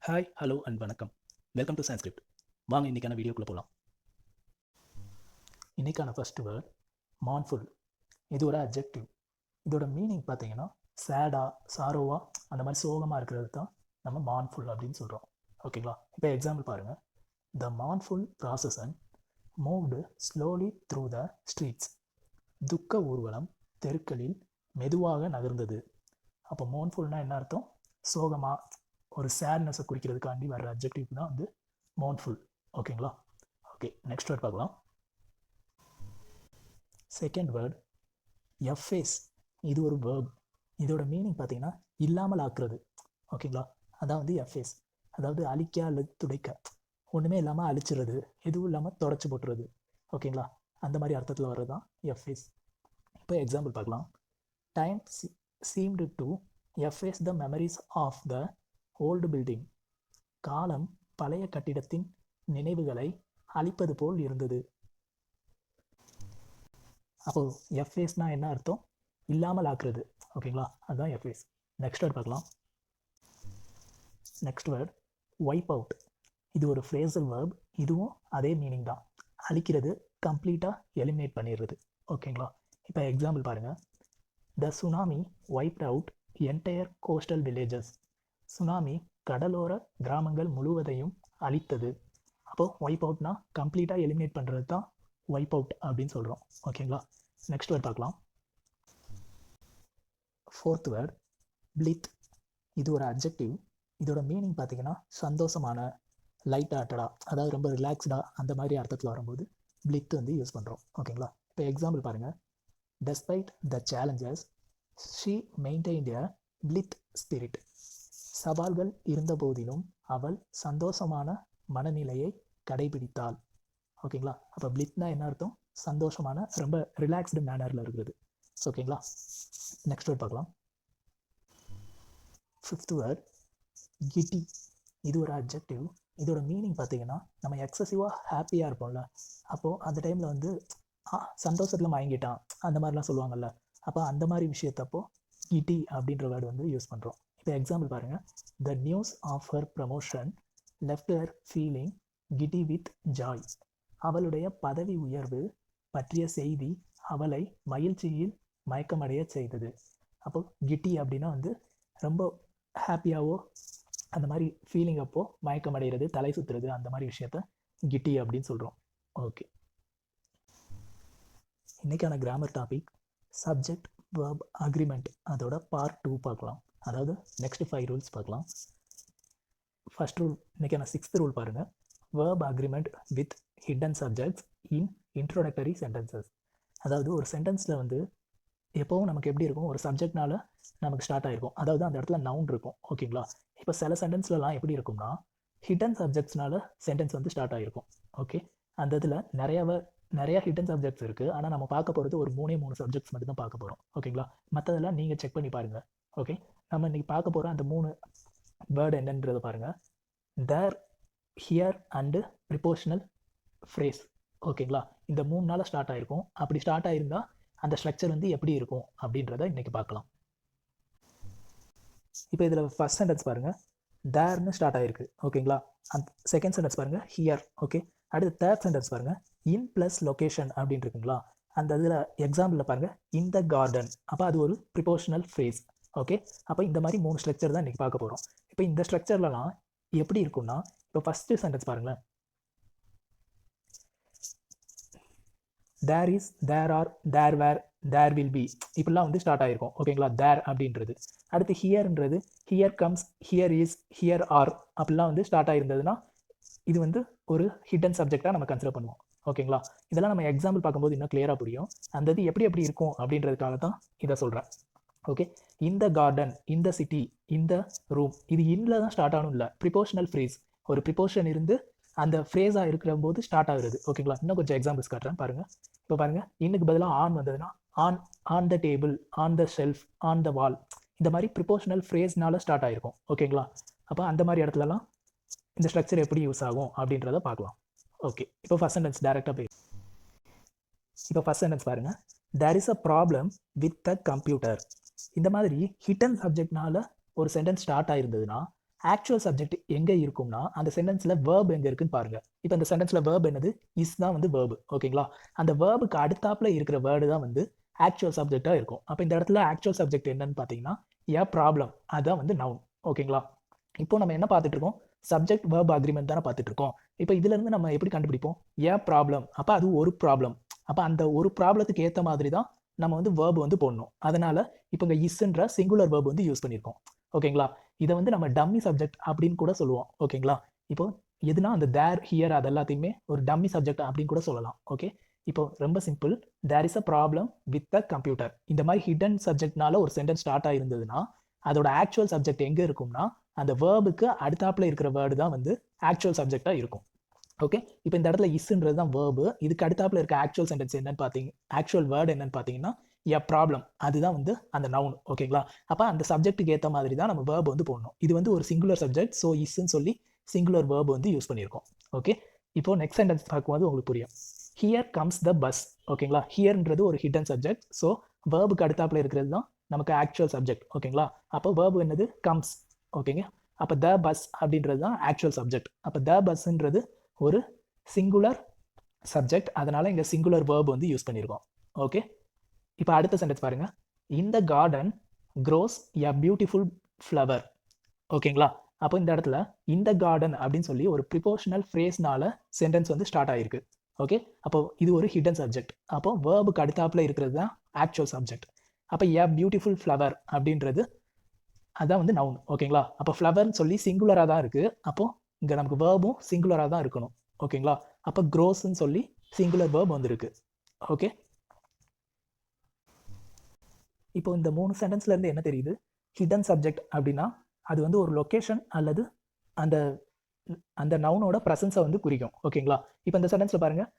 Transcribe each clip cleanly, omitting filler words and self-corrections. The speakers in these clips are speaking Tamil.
ஹாய், ஹலோ அண்ட் வணக்கம். Welcome to Sanskrit. வாங்க இன்றைக்கான வீடியோக்குள்ளே போகலாம். இன்றைக்கான ஃபர்ஸ்ட் வேர்ட் மான்ஃபுல். இது ஒரு அட்ஜெக்டிவ். இதோட மீனிங் பார்த்தீங்கன்னா சேடா, சாரோவா, அந்த மாதிரி சோகமாக இருக்கிறது தான் நம்ம மான்ஃபுல் அப்படின்னு சொல்கிறோம். ஓகேங்களா? இப்போ எக்ஸாம்பிள் பாருங்கள். The mournful procession moved slowly through the streets. துக்க ஊர்வலம் தெருக்களில் மெதுவாக நகர்ந்தது. அப்போ மோன்ஃபுல்னால் என்ன அர்த்தம்? சோகமாக, ஒரு சேட்னஸை குறிக்கிறதுக்காண்டி வர்ற அட்ஜெக்டிவ் தான் வந்து மோன்ஃபுல். ஓகேங்களா? ஓகே, நெக்ஸ்ட் வேர்ட் பார்க்கலாம். Second word efface. இது ஒரு வேர்ப். இதோட மீனிங் பார்த்தீங்கன்னா இல்லாமல் ஆக்குறது. ஓகேங்களா? அதான் வந்து எஃபேஸ். அதாவது அழிக்க அல்லது துடைக்க, ஒன்றுமே இல்லாமல் அழிச்சிடுறது, எதுவும் இல்லாமல் தொடச்சி போட்டுறது. ஓகேங்களா? அந்த மாதிரி அர்த்தத்தில் வர்றது தான் எஃபேஸ். இப்போ எக்ஸாம்பிள் பார்க்கலாம். Time seemed to efface the memories of the old building. காலம் பழைய கட்டிடத்தின் நினைவுகளை அழிப்பது போல் இருந்தது. அப்போ எஃபேஸ்னா என்ன அர்த்தம்? இல்லாமல் ஆக்குறது. ஓகேங்களா? அதுதான் எஃபேஸ். நெக்ஸ்ட் வேர்ட் பார்க்கலாம். Next word vibe out. இது ஒரு ஃப்ரேசல் வேர்ப். இதுவும் அதே மீனிங் தான். அழிக்கிறது, கம்ப்ளீட்டாக எலிமினேட் பண்ணிடுறது. ஓகேங்களா? இப்போ எக்ஸாம்பிள் பாருங்கள். The tsunami wiped out entire coastal villages. Tsunami கடலோர கிராமங்கள் முழுவதையும் அழித்தது. அப்போது வைப் அவுட்னா கம்ப்ளீட்டாக எலிமினேட் பண்ணுறது தான் வைப் அவுட் அப்படின்னு சொல்கிறோம். ஓகேங்களா? நெக்ஸ்ட் வேர்ட் பார்க்கலாம். Fourth word blithe. இது ஒரு அட்ஜெக்டிவ். இதோட மீனிங் பார்த்தீங்கன்னா சந்தோஷமான, லைட் ஹார்ட்டடாக, அதாவது ரொம்ப ரிலாக்ஸ்டாக, அந்த மாதிரி அர்த்தத்தில் வரும்போது பிளித் வந்து யூஸ் பண்ணுறோம். ஓகேங்களா? இப்போ எக்ஸாம்பிள் பாருங்கள். Despite the challenges she maintained a blithe spirit. சவால்கள் இருந்த போதிலும் அவள் சந்தோஷமான மனநிலையை கடைபிடித்தாள். ஓகேங்களா? அப்போ பிளித்னா என்ன அர்த்தம்? சந்தோஷமான, ரொம்ப ரிலாக்ஸ்டு மேனரில் இருக்கிறது. ஓகேங்களா? நெக்ஸ்ட் வேர்ட் பார்க்கலாம். ஃபிஃப்த் வேர்ட் கிட்டி. இது ஒரு அட்ஜெக்டிவ். இதோட மீனிங் பார்த்தீங்கன்னா நம்ம எக்ஸசிவாக ஹாப்பியாக இருப்போம்ல, அப்போது அந்த டைமில் வந்து சந்தோஷத்தில் மயங்கிட்டான், அந்த மாதிரிலாம் சொல்லுவாங்கல்ல. அப்போ அந்த மாதிரி விஷயத்தப்போ கிட்டி அப்படின்ற வேர்டு வந்து யூஸ் பண்ணுறோம். இப்போ எக்ஸாம்பிள் பாருங்கள். The news of her promotion left her feeling giddy with joy. அவளுடைய பதவி உயர்வு பற்றிய செய்தி அவளை மகிழ்ச்சியில் மயக்கமடைய செய்தது. அப்போ கிட்டி அப்படின்னா வந்து ரொம்ப ஹாப்பியாகவோ அந்த மாதிரி ஃபீலிங் அப்போ மயக்கமடைகிறது, தலை சுற்றுறது, அந்த மாதிரி விஷயத்த கிட்டி அப்படின்னு சொல்கிறோம். ஓகே, இன்றைக்கான grammar topic subject verb agreement. அதோட பார்ட் 2 பார்க்கலாம். அதாவது நெக்ஸ்ட் 5 ரூல்ஸ் பார்க்கலாம். ஃபர்ஸ்ட் ரூல், இன்றைக்கான 6th ரூல் பாருங்கள். Verb agreement with hidden subjects in introductory sentences. அதாவது ஒரு சென்டென்ஸில் வந்து எப்போவும் நமக்கு எப்படி இருக்கும், ஒரு சப்ஜெக்ட்னால நமக்கு ஸ்டார்ட் ஆகிருக்கும், அதாவது அந்த இடத்துல நவுன் இருக்கும். ஓகேங்களா? இப்போ சில சென்டென்ஸ்லலாம் எப்படி இருக்கும்னா ஹிடன் சப்ஜெக்ட்ஸ்னால சென்டென்ஸ் வந்து ஸ்டார்ட் ஆகிருக்கும். ஓகே, அந்த இதில் நிறையா ஹிடன் சப்ஜெக்ட்ஸ் இருக்குது. ஆனால் நம்ம பார்க்க போகிறது ஒரு 3 சப்ஜெக்ட்ஸ் மட்டும் தான் பார்க்க போகிறோம். ஓகேங்களா? மற்றதெல்லாம் நீங்கள் செக் பண்ணி பாருங்கள். ஓகே, நம்ம இன்றைக்கி பார்க்க போகிற அந்த 3 வேர்டு என்னன்றதை பாருங்கள். தேர், ஹியர் அண்டு ப்ரிப்போஷனல் ஃப்ரேஸ். ஓகேங்களா? இந்த 3 நாள் ஸ்டார்ட் ஆகிருக்கும். அப்படி ஸ்டார்ட் ஆகிருந்தால் அந்த ஸ்ட்ரக்சர் வந்து எப்படி இருக்கும் அப்படின்றத இன்றைக்கி பார்க்கலாம். இப்போ இதில் ஃபர்ஸ்ட் சென்டென்ஸ் பாருங்கள். தேர்னு ஸ்டார்ட் ஆகிருக்கு. ஓகேங்களா? அந்த செகண்ட் சென்டென்ஸ் பாருங்கள், ஹியர். ஓகே, அடுத்து தேர்ட் சென்டென்ஸ் பாருங்கள், இன் ப்ளஸ் லொக்கேஷன் அப்படின்னு இருக்குங்களா? அந்த இதில் எக்ஸாம்பிளில் பாருங்கள், இன் த கார்டன். அப்போ அது ஒரு ப்ரிப்போஷனல் ஃப்ரேஸ். ஓகே, அப்போ இந்த மாதிரி 3 ஸ்ட்ரக்சர் தான் இன்றைக்கி பார்க்க போகிறோம். இப்போ இந்த ஸ்ட்ரக்சர்லலாம் எப்படி இருக்கும்னா, இப்போ ஃபஸ்ட்டு சென்டென்ஸ் பாருங்களேன். There is, there are, there where, there will be, இப்படிலாம் வந்து ஸ்டார்ட் ஆகிருக்கும். ஓகேங்களா? தேர் அப்படின்றது. அடுத்து ஹியர்ன்றது, here comes, here is, here are, அப்படிலாம் வந்து ஸ்டார்ட் ஆகிருந்ததுன்னா இது வந்து ஒரு ஹிடன் சப்ஜெக்டாக நம்ம கன்சிடர் பண்ணுவோம். ஓகேங்களா? இதெல்லாம் நம்ம எக்ஸாம்பிள் பார்க்கும்போது இன்னும் கிளியராக புரியும். அந்த இது எப்படி இருக்கும் அப்படின்றதுக்காக தான் இதை சொல்கிறேன். ஓகே, இந்த கார்டன், இந்த சிட்டி, இந்த ரூம், இது இன்னில் தான் ஸ்டார்ட் ஆகணும் இல்லை, ப்ரிப்போஷனல் ஃப்ரேஸ். ஒரு ப்ரிப்போஷன் இருந்து அந்த ஃப்ரேஸாக இருக்கிற போது ஸ்டார்ட் ஆகுது. ஓகேங்களா? இன்னும் கொஞ்சம் எக்ஸாம்பிள்ஸ் காட்டுறேன் பாருங்கள். இப்போ பாருங்கள், இன்னுக்கு பதிலாக ஆன் வந்ததுன்னா on, on the table, on the shelf, on the wall, இந்த மாதிரி ப்ரிப்போஷனல் ஃப்ரேஸ்னால ஸ்டார்ட் ஆகிருக்கும். ஓகேங்களா? அப்போ அந்த மாதிரி இடத்துலலாம் இந்த ஸ்ட்ரக்சர் எப்படி யூஸ் ஆகும் அப்படின்றத பார்க்கலாம். ஓகே, இப்போ ஃபர்ஸ்ட் சென்டென்ஸ் டேரெக்டாக போய் இப்போ ஃபர்ஸ்ட் சென்டென்ஸ் பாருங்கள். There is a problem with a computer. இந்த மாதிரி ஹிடன் சப்ஜெக்ட்னால ஒரு சென்டென்ஸ் ஸ்டார்ட் ஆகிருந்ததுன்னா ஆக்சுவல் சப்ஜெக்ட் எங்கே இருக்கும்னா அந்த சென்டென்ஸில் வேர்ப் எங்கே இருக்குன்னு பாருங்கள். இப்போ இந்த சென்டென்ஸில் வேர்ப் என்னது? இஸ் தான் வந்து வேர்பு. ஓகேங்களா? அந்த வேர்புக்கு அடுத்தாப்பில் இருக்கிற வேர்டு தான் வந்து ஆக்சுவல் சப்ஜெக்டாக இருக்கும். அப்போ இந்த இடத்துல ஆக்சுவல் சப்ஜெக்ட் என்னன்னு பார்த்தீங்கன்னா ஏ ப்ராப்ளம், அதுதான் வந்து நவுன். ஓகேங்களா? இப்போ நம்ம என்ன பார்த்துட்டு இருக்கோம்? சப்ஜெக்ட் வேர்ப் அக்ரிமெண்ட் தானே பார்த்துட்டு இருக்கோம். இப்போ இதுலேருந்து நம்ம எப்படி கண்டுபிடிப்போம்? ஏ ப்ராப்ளம், அப்போ அது ஒரு ப்ராப்ளம். அப்போ அந்த ஒரு ப்ராப்ளத்துக்கு ஏற்ற மாதிரி தான் நம்ம வந்து வேர்பு வந்து போடணும். அதனால் இப்போ இங்கே இஸ்ன்ற சிங்குலர் வேர்பு வந்து யூஸ் பண்ணியிருக்கோம். ஓகேங்களா? இதை வந்து நம்ம டம்மி சப்ஜெக்ட் அப்படின்னு கூட சொல்லுவோம். ஓகேங்களா? இப்போ எதுனா அந்த தேர், ஹியர் அது எல்லாத்தையுமே ஒரு டம்மி சப்ஜெக்ட் அப்படின்னு கூட சொல்லலாம். ஓகே, இப்போ ரொம்ப simple. There is a problem with a computer. இந்த மாதிரி ஹிடன் சப்ஜெக்ட்னால ஒரு சென்டென்ஸ் ஸ்டார்ட் ஆகிருந்ததுன்னா அதோட ஆக்சுவல் சப்ஜெக்ட் எங்கே இருக்கும்னா அந்த வேர்புக்கு அடுத்தாப்பில் இருக்கிற வேர்டு தான் வந்து ஆக்சுவல் சப்ஜெக்டாக இருக்கும். ஓகே, இப்போ இந்த இடத்துல இஸ்ன்றது தான் வேர்பு. இதுக்கு அடுத்தாப்பில் இருக்க ஆக்சுவல் சென்டென்ஸ் என்னன்னு பார்த்தீங்க, ஆக்சுவல் வேர்டு என்னன்னு பார்த்தீங்கன்னா எ ப்ராப்ளம், அதுதான் வந்து அந்த நவுன். ஓகேங்களா? அப்போ அந்த சப்ஜெக்ட்டுக்கு ஏற்ற மாதிரி தான் நம்ம வேர்ப் வந்து போடணும். இது வந்து ஒரு சிங்குலர் சப்ஜெக்ட், ஸோ இஸ்ன்னு சொல்லி சிங்குலர் வேர்ப் வந்து யூஸ் பண்ணியிருக்கோம். ஓகே, இப்போ நெக்ஸ்ட் சென்டென்ஸ் பார்க்கும்போது உங்களுக்கு புரியும். Here comes the bus. ஓகேங்களா? ஹியர்ன்றது ஒரு ஹிடன் சப்ஜெக்ட், ஸோ வேர்புக்கு அடுத்தாப்பில் இருக்கிறது தான் நமக்கு ஆக்சுவல் சப்ஜெக்ட். ஓகேங்களா? அப்போ வேர்பு என்னது? கம்ஸ். ஓகேங்க, அப்போ த பஸ் அப்படின்றது தான் ஆக்சுவல் சப்ஜெக்ட். அப்போ த பஸ்ன்றது ஒரு சிங்குலர் சப்ஜெக்ட், அதனால இங்கே சிங்குலர் வேர்ப் வந்து யூஸ் பண்ணியிருக்கோம். ஓகே, இப்போ அடுத்த சென்டென்ஸ் பாருங்க. இந்த garden grows a beautiful flower. ஓகேங்களா? அப்போ இந்த இடத்துல இந்த கார்டன் அப்படின்னு சொல்லி ஒரு ப்ரிப்போர்ஷனல் ஃப்ரேஸ்னால சென்டென்ஸ் வந்து ஸ்டார்ட் ஆகிருக்கு. ஓகே, அப்போ இது ஒரு ஹிடன் சப்ஜெக்ட். அப்போ வேர்புக்கு அடுத்தாப்பில் இருக்கிறது தான் ஆக்சுவல் சப்ஜெக்ட். அப்போ எ பியூட்டிஃபுல் ஃப்ளவர் அப்படின்றது அதான் வந்து நவுன். ஓகேங்களா? அப்போ ஃப்ளவர்னு சொல்லி சிங்குலராக தான் இருக்குது. அப்போது இங்கே நமக்கு வேர்பும் சிங்குலராக தான் இருக்கணும். ஓகேங்களா? அப்போ க்ரோஸ்ன்னு சொல்லி சிங்குலர் வேர்ப் வந்துருக்கு. ஓகே, இப்போ இந்த 3 சென்டென்ஸ்லேருந்து என்ன தெரியுது? ஹிடன் சப்ஜெக்ட் அப்படின்னா அது வந்து ஒரு லொக்கேஷன் அல்லது அந்த அந்த நவுனோட ப்ரெசன்ஸை வந்து குறிக்கும். ஓகேங்களா? இப்போ இந்த சென்டென்ஸில் பாருங்கள்.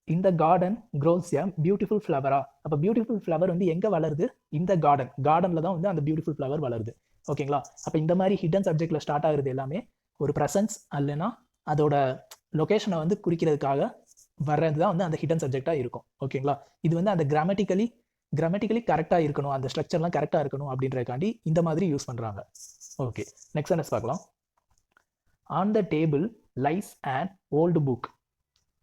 இந்த கார்டன் க்ரோஸ் எ பியூட்டிஃபுல் ஃப்ளவரா. அப்போ பியூட்டிஃபுல் ஃப்ளவர் வந்து எங்கே வளருது? இந்த கார்டனில் தான் வந்து அந்த பியூட்டிஃபுல் ஃப்ளவர் வளருது. ஓகேங்களா? அப்போ இந்த மாதிரி ஹிடன் சப்ஜெக்டில் ஸ்டார்ட் ஆகுறது எல்லாமே ஒரு ப்ரெசன்ஸ் அல்லனா அதோட லொக்கேஷனை வந்து குறிக்கிறதுக்காக வர்றது தான் வந்து அந்த ஹிடன் சப்ஜெக்டாக இருக்கும். ஓகேங்களா? இது வந்து அந்த கிராமட்டிக்கலி கரெக்டாக இருக்கணும், அந்த ஸ்ட்ரக்சர்லாம் கரெக்டாக இருக்கணும் அப்படின்றதுக்காண்டி இந்த மாதிரி யூஸ் பண்ணுறாங்க. ஓகே, நெக்ஸ்ட் சென்டென்ஸ் பார்க்கலாம். On the table lies and old book.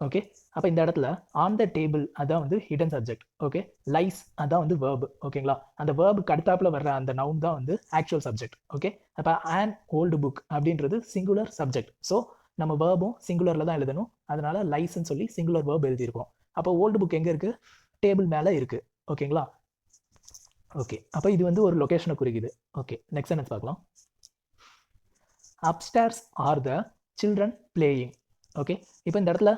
Okay, அப்போ இந்த இடத்துல ஆன் த டேபிள் அதான் வந்து ஹிடன் சப்ஜெக்ட். ஓகே, லைஸ் அதான் வந்து வேர்பு. ஓகேங்களா? அந்த வேர்புக்கு அடுத்தாப்பில் வர்ற அந்த நவுன் தான் வந்து ஆக்சுவல் சப்ஜெக்ட். ஓகே, அப்போ அண்ட் ஓல்டு புக் அப்படின்றது சிங்குலர் சப்ஜெக்ட். ஸோ நம்ம வேர்பும் சிங்குலரில் தான் எழுதணும். அதனால லைஸ்ன்னு சொல்லி சிங்குலர் வேர்ப் எழுதியிருக்கோம். அப்போ ஓல்டு புக் எங்கே இருக்குது? டேபிள் மேலே இருக்குது. ஓகேங்களா? ஓகே, அப்போ இது வந்து ஒரு லொக்கேஷனை குறிக்குது. ஓகே, நெக்ஸ்ட் சென்டென்ஸ் பார்க்கலாம். Upstairs R the children playing. Okay, இப்போ இந்த இடத்துல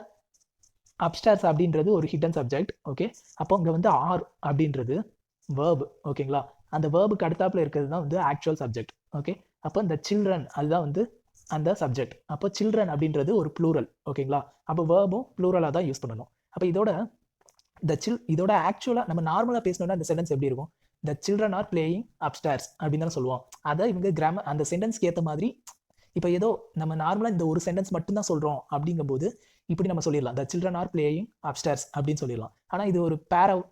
அப்ஸ்டேர்ஸ் அப்படின்றது ஒரு ஹிடன் சப்ஜெக்ட். ஓகே, அப்போ இங்கே வந்து ஆர் அப்படின்றது வேர்பு. ஓகேங்களா? அந்த வேர்புக்கு அடுத்தாப்பில் இருக்கிறது தான் வந்து ஆக்சுவல் சப்ஜெக்ட். ஓகே, அப்போ இந்த சில்ட்ரன் அதுதான் வந்து அந்த சப்ஜெக்ட். அப்போ சில்ட்ரன் அப்படின்றது ஒரு ப்ளூரல். ஓகேங்களா? அப்போ வேர்பும் ப்ளூரலாக தான் யூஸ் பண்ணணும். அப்போ இதோட ஆக்சுவலாக நம்ம நார்மலாக பேசணும்னா அந்த சென்டென்ஸ் எப்படி இருக்கும்? The children are playing upstairs அப்படின்னு தான் சொல்லுவோம். அதை இவங்க அந்த சென்டென்ஸ்க்கு ஏற்ற மாதிரி இப்போ ஏதோ நம்ம நார்மலாக இந்த ஒரு சென்டென்ஸ் மட்டும்தான் சொல்கிறோம் அப்படிங்கும்போது இப்படி நம்ம சொல்லிடலாம், the children are playing upstairs அப்படின்னு சொல்லிடலாம். ஆனால் இது ஒரு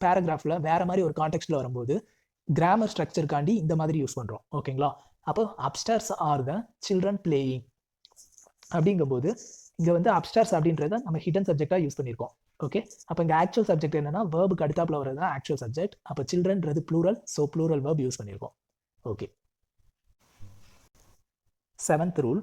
பேராகிராஃபில் வேறு மாதிரி ஒரு கான்டெக்ஸ்டில் வரும்போது கிராமர் ஸ்ட்ரக்சருக்காண்டி இந்த மாதிரி யூஸ் பண்ணுறோம். ஓகேங்களா? அப்போ upstairs R the children playing அப்படிங்கும்போது இங்கே வந்து அப்ஸ்டேர்ஸ் அப்படின்றத நம்ம ஹிடன் சப்ஜெக்டாக யூஸ் பண்ணியிருக்கோம். ஓகே, அப்போ இங்கே ஆக்சுவல் சப்ஜெக்ட் என்னன்னா வேர்புக்கு அடுத்தாப்பில் வரது தான் ஆக்சுவல் சப்ஜெக்ட். அப்போ சில்ட்ரன்றது plural, so plural verb use பண்ணியிருக்கோம். Okay, 7th rule,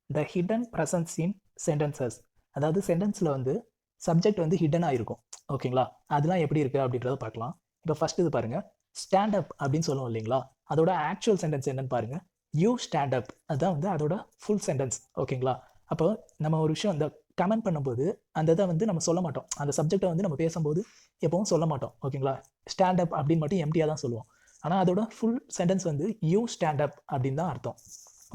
the hidden presence in sentences. அதாவது சென்டென்ஸில் வந்து சப்ஜெக்ட் வந்து ஹிடனாக இருக்கும். ஓகேங்களா? அதெல்லாம் எப்படி இருக்குது அப்படின்றத பார்க்கலாம். இப்போ ஃபஸ்ட் இது பாருங்கள், ஸ்டாண்ட் அப் அப்படின்னு சொல்லுவோம் இல்லைங்களா? அதோட ஆக்சுவல் சென்டென்ஸ் என்னன்னு பாருங்கள், யூ ஸ்டாண்ட் அப். அதுதான் வந்து அதோட ஃபுல் சென்டென்ஸ். ஓகேங்களா? அப்போ நம்ம ஒரு விஷயம் இந்த கமெண்ட் பண்ணும்போது அந்த இதை வந்து நம்ம சொல்ல மாட்டோம். அந்த சப்ஜெக்டை வந்து நம்ம பேசும்போது எப்பவும் சொல்ல மாட்டோம். ஓகேங்களா? ஸ்டாண்ட் அப் அப்படின்னு மட்டும் எம்டியாக தான் சொல்லுவோம். ஆனால் அதோட ஃபுல் சென்டென்ஸ் வந்து யூ ஸ்டாண்ட் அப் அப்படின்னு தான் அர்த்தம்.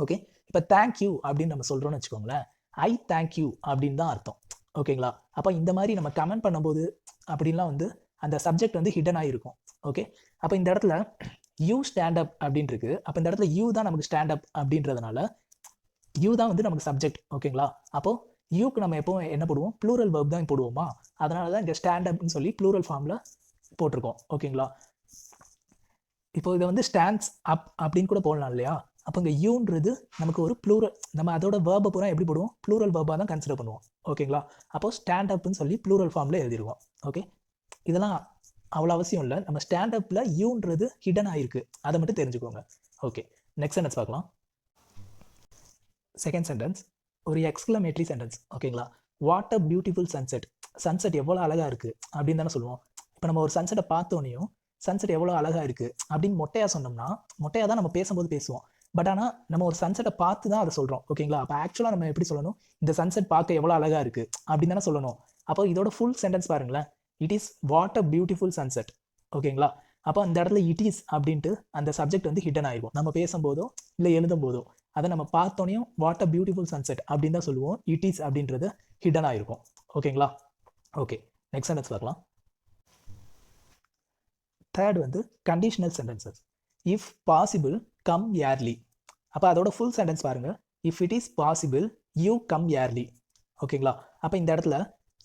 ஓகே, இப்போ தேங்க்யூ அப்படின்னு நம்ம சொல்கிறோன்னு வச்சுக்கோங்களேன், ஐ தேங்க்யூ அப்படின்னு தான் அர்த்தம். ஓகேங்களா? அப்போ இந்த மாதிரி நம்ம கமெண்ட் பண்ணும்போது அப்படின்லாம் வந்து அந்த சப்ஜெக்ட் வந்து ஹிடனாக இருக்கும். ஓகே, அப்போ இந்த இடத்துல யூ ஸ்டாண்ட் அப் அப்படின்னு இருக்கு. அப்போ இந்த இடத்துல யூ தான் நமக்கு ஸ்டாண்ட் அப் அப்படின்றதுனால யூ தான் வந்து நமக்கு சப்ஜெக்ட். ஓகேங்களா? அப்போது யூக்கு நம்ம எப்போ என்ன போடுவோம்? ப்ளூரல் வேர்ப் தான் போடுவோமா? அதனால தான் இங்கே ஸ்டாண்ட் அப்னு சொல்லி ப்ளூரல் ஃபார்மில் போட்டிருக்கோம். ஓகேங்களா? இப்போ இதை வந்து ஸ்டாண்ட்ஸ் அப் அப்படின்னு கூட போடலாம் இல்லையா? அப்போ இங்கே யூன்றது நமக்கு ஒரு ப்ளூரல், நம்ம அதோட வேர்பை பூரா எப்படி போடுவோம், ப்ளூரல் வேர்பாக தான் கன்சிடர் பண்ணுவோம். ஓகேங்களா? அப்போது ஸ்டாண்ட் அப்னு சொல்லி ப்ளூரல் ஃபார்மில் எழுதிடுவோம். ஓகே, இதெல்லாம் அவ்வளோ அவசியம் இல்லை. நம்ம ஸ்டாண்ட் அப்பில் யூன்றது ஹிடன் ஆகிருக்கு, அதை மட்டும் தெரிஞ்சுக்கோங்க. ஓகே, நெக்ஸ்ட் சென்டென்ஸ் பார்க்கலாம். செகண்ட் சென்டென்ஸ் ஒரு எக்ஸ்க்ளமேட்டரி சென்டென்ஸ். ஓகேங்களா? What a beautiful sunset. Sunset எவ்வளோ அழகாக இருக்குது அப்படின்னு தானே சொல்லுவோம். இப்போ நம்ம ஒரு சன்செட்டை பார்த்தோன்னையும் சன்செட் எவ்வளோ அழகாக இருக்குது அப்படின்னு மொட்டையாக சொன்னோம்னா, மொட்டையாக தான் நம்ம பேசும்போது பேசுவோம். பட் ஆனால் நம்ம ஒரு சன்செட்டை பார்த்து தான் அதை சொல்கிறோம். ஓகேங்களா? அப்போ ஆக்சுவலாக நம்ம எப்படி சொல்லணும், இந்த சன்செட் பார்க்க எவ்வளோ அழகாக இருக்குது அப்படின்னு தானே சொல்லணும். அப்போ இதோட ஃபுல் சென்டென்ஸ் பாருங்களேன், it is what a beautiful sunset. ஓகேங்களா? அப்போ அந்த இடத்துல இட் இஸ் அப்படின்ட்டு அந்த சப்ஜெக்ட் வந்து ஹிடன் ஆகிருக்கும். நம்ம பேசும்போதோ இல்லை எழுதும் போதோ அதை நம்ம பார்த்தோனையும் வாட் அ பியூட்டிஃபுல் சன்செட் அப்படின்னு தான் சொல்லுவோம். இட் இஸ் அப்படின்றது ஹிடன் ஆகிருக்கும். ஓகேங்களா? ஓகே, நெக்ஸ்ட் சென்டென்ஸ் பார்க்கலாம். தேர்ட் வந்து conditional sentences. If possible come early. அப்போ அதோட ஃபுல் சென்டென்ஸ் பாருங்கள். If it is possible you come early. ஓகேங்களா? அப்போ இந்த இடத்துல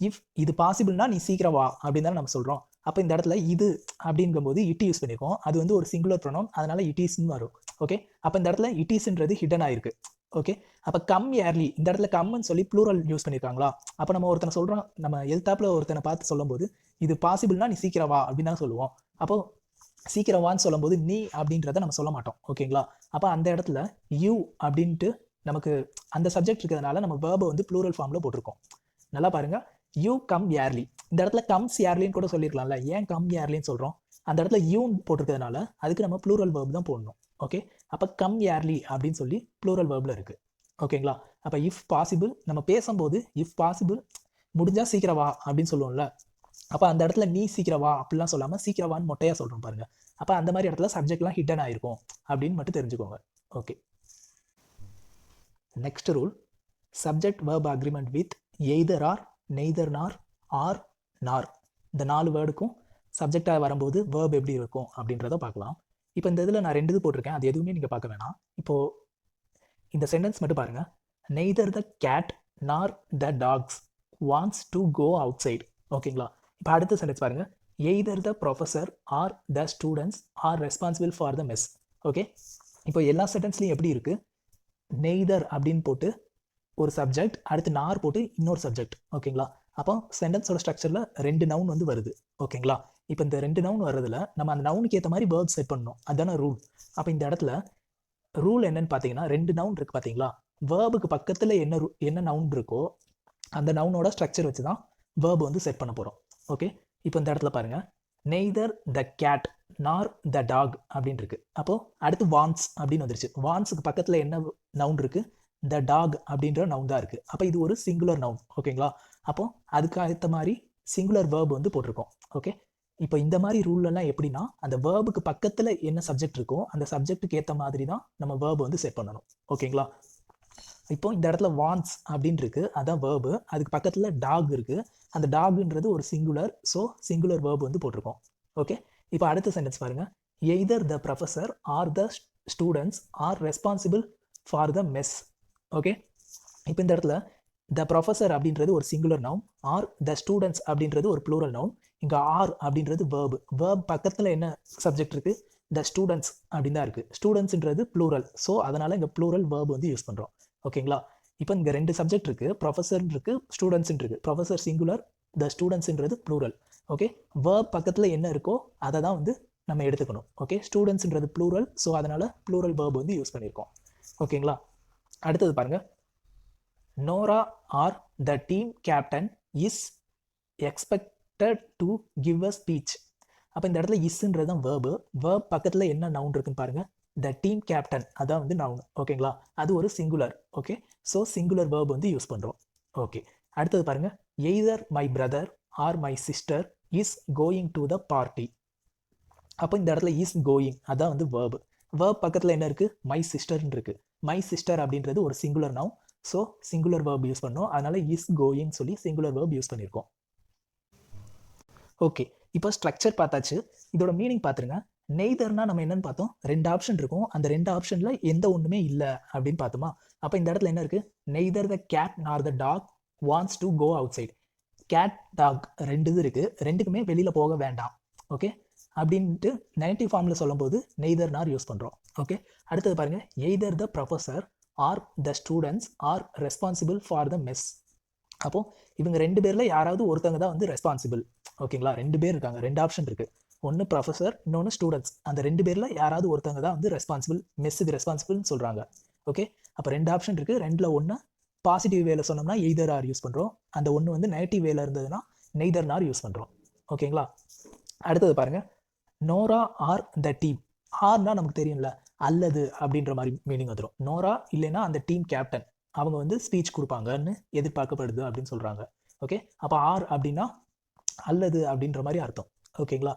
இஃப் இது பாசிபிள்னா நீ சீக்கிரம் வா அப்படின்னு தானே நம்ம சொல்கிறோம். அப்போ இந்த இடத்துல இது அப்படிங்கும்போது இட் யூஸ் பண்ணியிருக்கோம். அது வந்து ஒரு சிங்குலர் ப்ரொனவுன், அதனால இட் இஸ்ன்னு வரும். ஓகே, அப்போ இந்த இடத்துல இட் இஸ்ன்றது ஹிடன் ஆயிருக்கு. ஓகே, அப்போ கம் ஏர்லி, இந்த இடத்துல கம்னு சொல்லி ப்ளூரல் யூஸ் பண்ணியிருக்காங்களா? அப்போ நம்ம ஒருத்தனை சொல்கிறோம், நம்ம எழுத்தாப்பில் ஒருத்தனை பார்த்து சொல்லும்போது இது பாசிபிள்னா நீ சீக்கிரம் வா அப்படின்னு தான் சொல்லுவோம். அப்போது சீக்கிரம் வான்னு சொல்லும்போது நீ அப்படின்றத நம்ம சொல்ல மாட்டோம். ஓகேங்களா? அப்போ அந்த இடத்துல யூ அப்படின்ட்டு நமக்கு அந்த சப்ஜெக்ட் இருக்கிறதுனால நம்ம வேர்பை வந்து ப்ளூரல் ஃபார்மில் போட்டிருக்கோம். நல்லா பாருங்கள், யூ கம் ஏர்லி. இந்த இடத்துல கம்ஸ் ஏர்லின்னு கூட சொல்லியிருக்கலாம்ல, ஏன் கம் ஏர்லின்னு சொல்கிறோம், அந்த இடத்துல யூன் போட்டிருக்கிறதுனால அதுக்கு நம்ம ப்ளூரல் வேர்ப் தான் போடணும். ஓகே, அப்போ கம் ஏர்லி அப்படின்னு சொல்லி ப்ளூரல் வேர்பில் இருக்குது. ஓகேங்களா? அப்போ இஃப் பாசிபிள் நம்ம பேசும்போது இஃப் பாசிபிள் முடிஞ்சால் சீக்கிரம் வா அப்படின்னு சொல்லுவோம்ல, அப்போ அந்த இடத்துல நீ சீக்கிரம் வா அப்படிலாம் சொல்லாமல் சீக்கிரம் வான்னு மொட்டையாக சொல்கிறோம் பாருங்கள். அப்போ அந்த மாதிரி இடத்துல சப்ஜெக்ட்லாம் ஹிடன் ஆகிருக்கும் அப்படின்னு மட்டும் தெரிஞ்சுக்கோங்க. Okay, next rule, subject verb agreement with either R, neither நார், ஆர் நார். இந்த 4 வேர்டுக்கும் சப்ஜெக்டாக வரும்போது வேர்ப் எப்படி இருக்கும் அப்படின்றத பார்க்கலாம். இப்போ இந்த இதில் நான் 2 இது போட்டிருக்கேன், அது எதுவுமே நீங்கள் பார்க்க வேணாம். இப்போது இந்த சென்டென்ஸ் மட்டும் பாருங்கள். Neither the cat nor the dogs wants to go outside. ஓகேங்களா? இப்போ அடுத்த சென்டென்ஸ் பாருங்கள். Either the professor or the students are responsible for the mess. Okay, இப்போ எல்லா சென்டென்ஸ்லையும் எப்படி இருக்குது, நெய்தர் அப்படின்னு போட்டு ஒரு சப்ஜெக்ட், அடுத்து நார் போட்டு இன்னொரு சப்ஜெக்ட். ஓகேங்களா? அப்போ சென்டென்ஸோட ஸ்ட்ரக்சரில் 2 நவுன் வந்து வருது. ஓகேங்களா? இப்போ இந்த 2 நவுன் வர்றதுல நம்ம அந்த நவுனுக்கு ஏற்ற மாதிரி வேர்ப் செட் பண்ணணும், அதுதானே ரூல். அப்போ இந்த இடத்துல ரூல் என்னன்னு பார்த்தீங்கன்னா, 2 நவுன் இருக்குது பார்த்தீங்களா, வேர்புக்கு பக்கத்தில் என்ன நவுன் இருக்கோ அந்த நவுனோட ஸ்ட்ரக்சர் வச்சு தான் வேர்ப் வந்து செட் பண்ண போகிறோம். ஓகே, இப்போ இந்த இடத்துல பாருங்கள், neither the cat nor the talk அப்படின்னு இருக்குது. அப்போது அடுத்து வான்ஸ் அப்படின்னு வந்துருச்சு. வான்ஸுக்கு பக்கத்தில் என்ன நவுன் இருக்குது, த டாக் அப்படின்ற நவுன் தான் இருக்குது. அப்போ இது ஒரு சிங்குலர் நவுன். ஓகேங்களா? அப்போது அதுக்கு ஏற்ற மாதிரி சிங்குலர் வேர்ப் வந்து போட்டிருக்கோம். ஓகே, இப்போ இந்த மாதிரி ரூல்லலாம் எப்படின்னா, அந்த வேர்புக்கு பக்கத்தில் என்ன சப்ஜெக்ட் இருக்கோ அந்த சப்ஜெக்ட்டுக்கு ஏற்ற மாதிரி தான் நம்ம வேர்ப் வந்து செட் பண்ணணும். ஓகேங்களா? இப்போ இந்த இடத்துல வான்ஸ் அப்படின்னு இருக்குது, அதான் வேர்பு. அதுக்கு பக்கத்தில் டாக் இருக்குது, அந்த டாக்ன்றது ஒரு சிங்குலர், ஸோ சிங்குலர் வேர்ப் வந்து போட்டிருக்கோம். ஓகே, இப்போ அடுத்த சென்டென்ஸ் பாருங்கள். Either the professor or the students are responsible for the mess. Okay, இப்போ இந்த இடத்துல த ப்ரொஃபஸர் அப்படின்றது ஒரு singular noun, R the students அப்படின்றது ஒரு ப்ளூரல் நவுன். இங்கே ஆர் அப்படின்றது வேர்பு. வேர்ப் பக்கத்தில் என்ன சப்ஜெக்ட் இருக்குது, த ஸ்டூடெண்ட்ஸ் அப்படின்னு தான் இருக்குது. ஸ்டூடெண்ட்ஸ்ன்றது ப்ளூரல், ஸோ அதனால் இங்கே ப்ளூரல் வேர்ப் வந்து யூஸ் பண்ணுறோம். ஓகேங்களா? இப்போ இங்கே 2 சப்ஜெக்ட் இருக்குது, ப்ரொஃபஸர் இருக்குது, ஸ்டூடெண்ட்ஸ் இருக்குது. ப்ரொஃபஸர் சிங்குலர், த ஸ்டூடெண்ட்ஸ்ன்றது ப்ளூரல். ஓகே, வேர்ப் பக்கத்தில் என்ன இருக்கோ அதை தான் வந்து நம்ம எடுத்துக்கணும். ஓகே, ஸ்டூடெண்ட்ஸ்ன்றது ப்ளூரல், ஸோ அதனால் ப்ளூரல் வேர்ப் வந்து யூஸ் பண்ணியிருக்கோம். ஓகேங்களா? அடுத்தது பாருங்கள். Nora R the team captain is expected to give a speech. அப்போ இந்த இடத்துல இஸ்ன்றது தான் வேர்பு. வேர்ப் பக்கத்தில் என்ன நவுன் இருக்குன்னு பாருங்கள், த டீம் கேப்டன், அதான் வந்து நவுன். ஓகேங்களா? அது ஒரு singular. Okay, so singular verb வந்து யூஸ் பண்ணுறோம். ஓகே, அடுத்தது பாருங்கள். Either my brother or my sister is going to the party. அப்போ இந்த இடத்துல இஸ் கோயிங், அதான் வந்து வேர்பு. வேர்ப் பக்கத்தில் என்ன இருக்குது, மை சிஸ்டர்னு இருக்குது. மை சிஸ்டர் அப்படின்றது ஒரு singular noun, so singular verb use பண்ணோம், அதனால் இஸ் கோயிங் சொல்லி சிங்குலர் வேர்ப் யூஸ் பண்ணியிருக்கோம். ஓகே, இப்போ ஸ்ட்ரக்சர் பார்த்தாச்சு, இதோட மீனிங் பார்த்துருங்க. நெய்தர்னா நம்ம என்னன்னு பார்த்தோம், 2 ஆப்ஷன் இருக்கும், அந்த 2 ஆப்ஷனில் எந்த ஒன்றுமே இல்லை அப்படின்னு பார்த்தோமா. அப்போ இந்த இடத்துல என்ன இருக்குது, neither the cat nor the dog wants to go outside. Cat dog 2 இது இருக்குது, 2க்குமே வெளியில் போக வேண்டாம். ஓகே, அப்படின்ட்டு நெகட்டிவ் ஃபார்மில் சொல்லும்போது நெய்தர் நார் யூஸ் பண்ணுறோம். ஓகே, அடுத்தது பாருங்கள், either the professor or the students are responsible for the mess. அப்போது இவங்க 2 பேரில் யாராவது ஒருத்தவங்க தான் வந்து ரெஸ்பான்சிபிள். ஓகேங்களா, 2 பேர் இருக்காங்க, 2 ஆப்ஷன் இருக்குது. ஒன்று ப்ரொஃபஸர், இன்னொன்று ஸ்டூடெண்ட்ஸ். அந்த 2 பேரில் யாராவது ஒருத்தவங்க தான் வந்து ரெஸ்பான்சிபிள், மெஸ்ஸுக்கு ரெஸ்பான்சிபிள்னு சொல்கிறாங்க. ஓகே, அப்போ 2 ஆப்ஷன் இருக்குது. 2ல் ஒன்று பாசிட்டிவ் வேல சொன்னோம்னா எய்தர் ஆர் யூஸ் பண்ணுறோம். அந்த ஒன்று வந்து நெகட்டிவ் வேல இருந்ததுன்னா நெய்தர் நார் யூஸ் பண்ணுறோம். ஓகேங்களா, அடுத்தது பாருங்கள், நோரா ஆர் த டீம். ஆர்னா நமக்கு தெரியும்ல, அல்லது அப்படின்ற மாதிரி மீனிங் வந்துடும். நோரா இல்லைன்னா அந்த டீம் கேப்டன், அவங்க வந்து ஸ்பீச் கொடுப்பாங்கன்னு எதிர்பார்க்கப்படுது அப்படின்னு சொல்கிறாங்க. ஓகே, அப்போ ஆர் அப்படின்னா அல்லது அப்படின்ற மாதிரி அர்த்தம். ஓகேங்களா,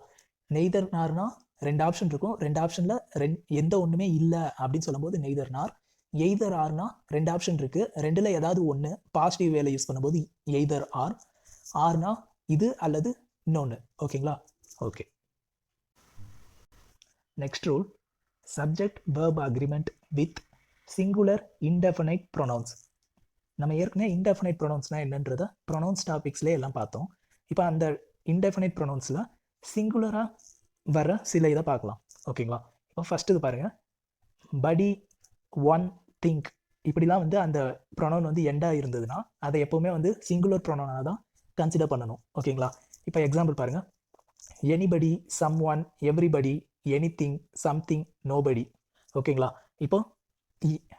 நெய்தர் நார்னா 2 ஆப்ஷன் இருக்கும். 2 ஆப்ஷனில் எந்த ஒன்றுமே இல்லை அப்படின்னு சொல்லும்போது நெய்தர் நார். எய்தர் ஆர்னா 2 ஆப்ஷன் இருக்குது. 2ல் ஏதாவது ஒன்று பாசிட்டிவ் வேலை யூஸ் பண்ணும்போது எய்தர் ஆர். ஆர்னா இது அல்லது இன்னொன்று. ஓகேங்களா, okay. Next rule, subject verb agreement with singular indefinite pronounce. நம்ம ஏற்கனவே இன்டெஃபினைட் ப்ரொனவுன்ஸ்னால் என்னன்றதை ப்ரொனவுன்ஸ் டாபிக்ஸ்லேயே எல்லாம் பார்த்தோம். இப்போ அந்த இன்டெஃபினைட் ப்ரொனவுன்ஸில் சிங்குலராக வர சில இதை பார்க்கலாம். ஓகேங்களா, இப்போ ஃபஸ்ட்டு இது பாருங்கள், படி, ஒன், திங்க், இப்படிலாம் வந்து அந்த ப்ரொனவுன் வந்து எண்டாக இருந்ததுன்னா அதை எப்போவுமே வந்து சிங்குலர் ப்ரொனவுனாக தான் கன்சிடர் பண்ணணும். ஓகேங்களா, இப்போ எக்ஸாம்பிள் பாருங்கள், anybody, someone, everybody, anything, something, nobody. ஓகேங்களா, இப்போ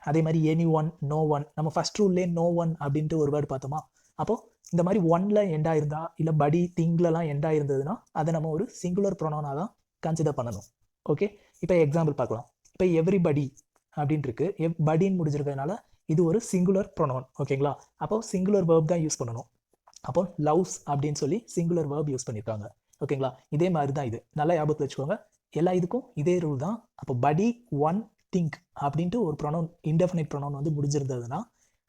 அதே மாதிரி எனி ஒன், நோ ஒன். நம்ம ஃபஸ்ட் ரூல்லே நோ ஒன் அப்படின்ட்டு ஒரு வேர்டு பார்த்தோமா. அப்போது இந்த மாதிரி ஒன்னில் எண்டாக இருந்தால் இல்லை படி, திங்லலாம் எண்டாக இருந்ததுன்னா அதை நம்ம ஒரு சிங்குலர் ப்ரொனவுனாக தான் கன்சிடர் பண்ணணும். ஓகே, இப்போ எக்ஸாம்பிள் பார்க்கலாம். இப்போ எவ்ரிபடி அப்படின்ட்டு இருக்கு, படின்னு முடிஞ்சிருக்கிறதுனால இது ஒரு சிங்குலர் ப்ரொனவுன். ஓகேங்களா, அப்போது சிங்குலர் வேர்ப் தான் யூஸ் பண்ணணும். அப்போ லவ்ஸ் அப்படின்னு சொல்லி சிங்குலர் வேர்ப் யூஸ் பண்ணியிருக்காங்க. ஓகேங்களா, இதே மாதிரி தான் இது, நல்லா ஞாபகத்தில் வச்சுக்கோங்க. எல்லா இதுக்கும் இதே ரூல் தான். அப்போ படி, ஒன், திங்க் அப்படின்ட்டு ஒரு ப்ரொனவுன், இன்டெஃபினைட் ப்ரொனவுன் வந்து முடிஞ்சிருந்ததுன்னா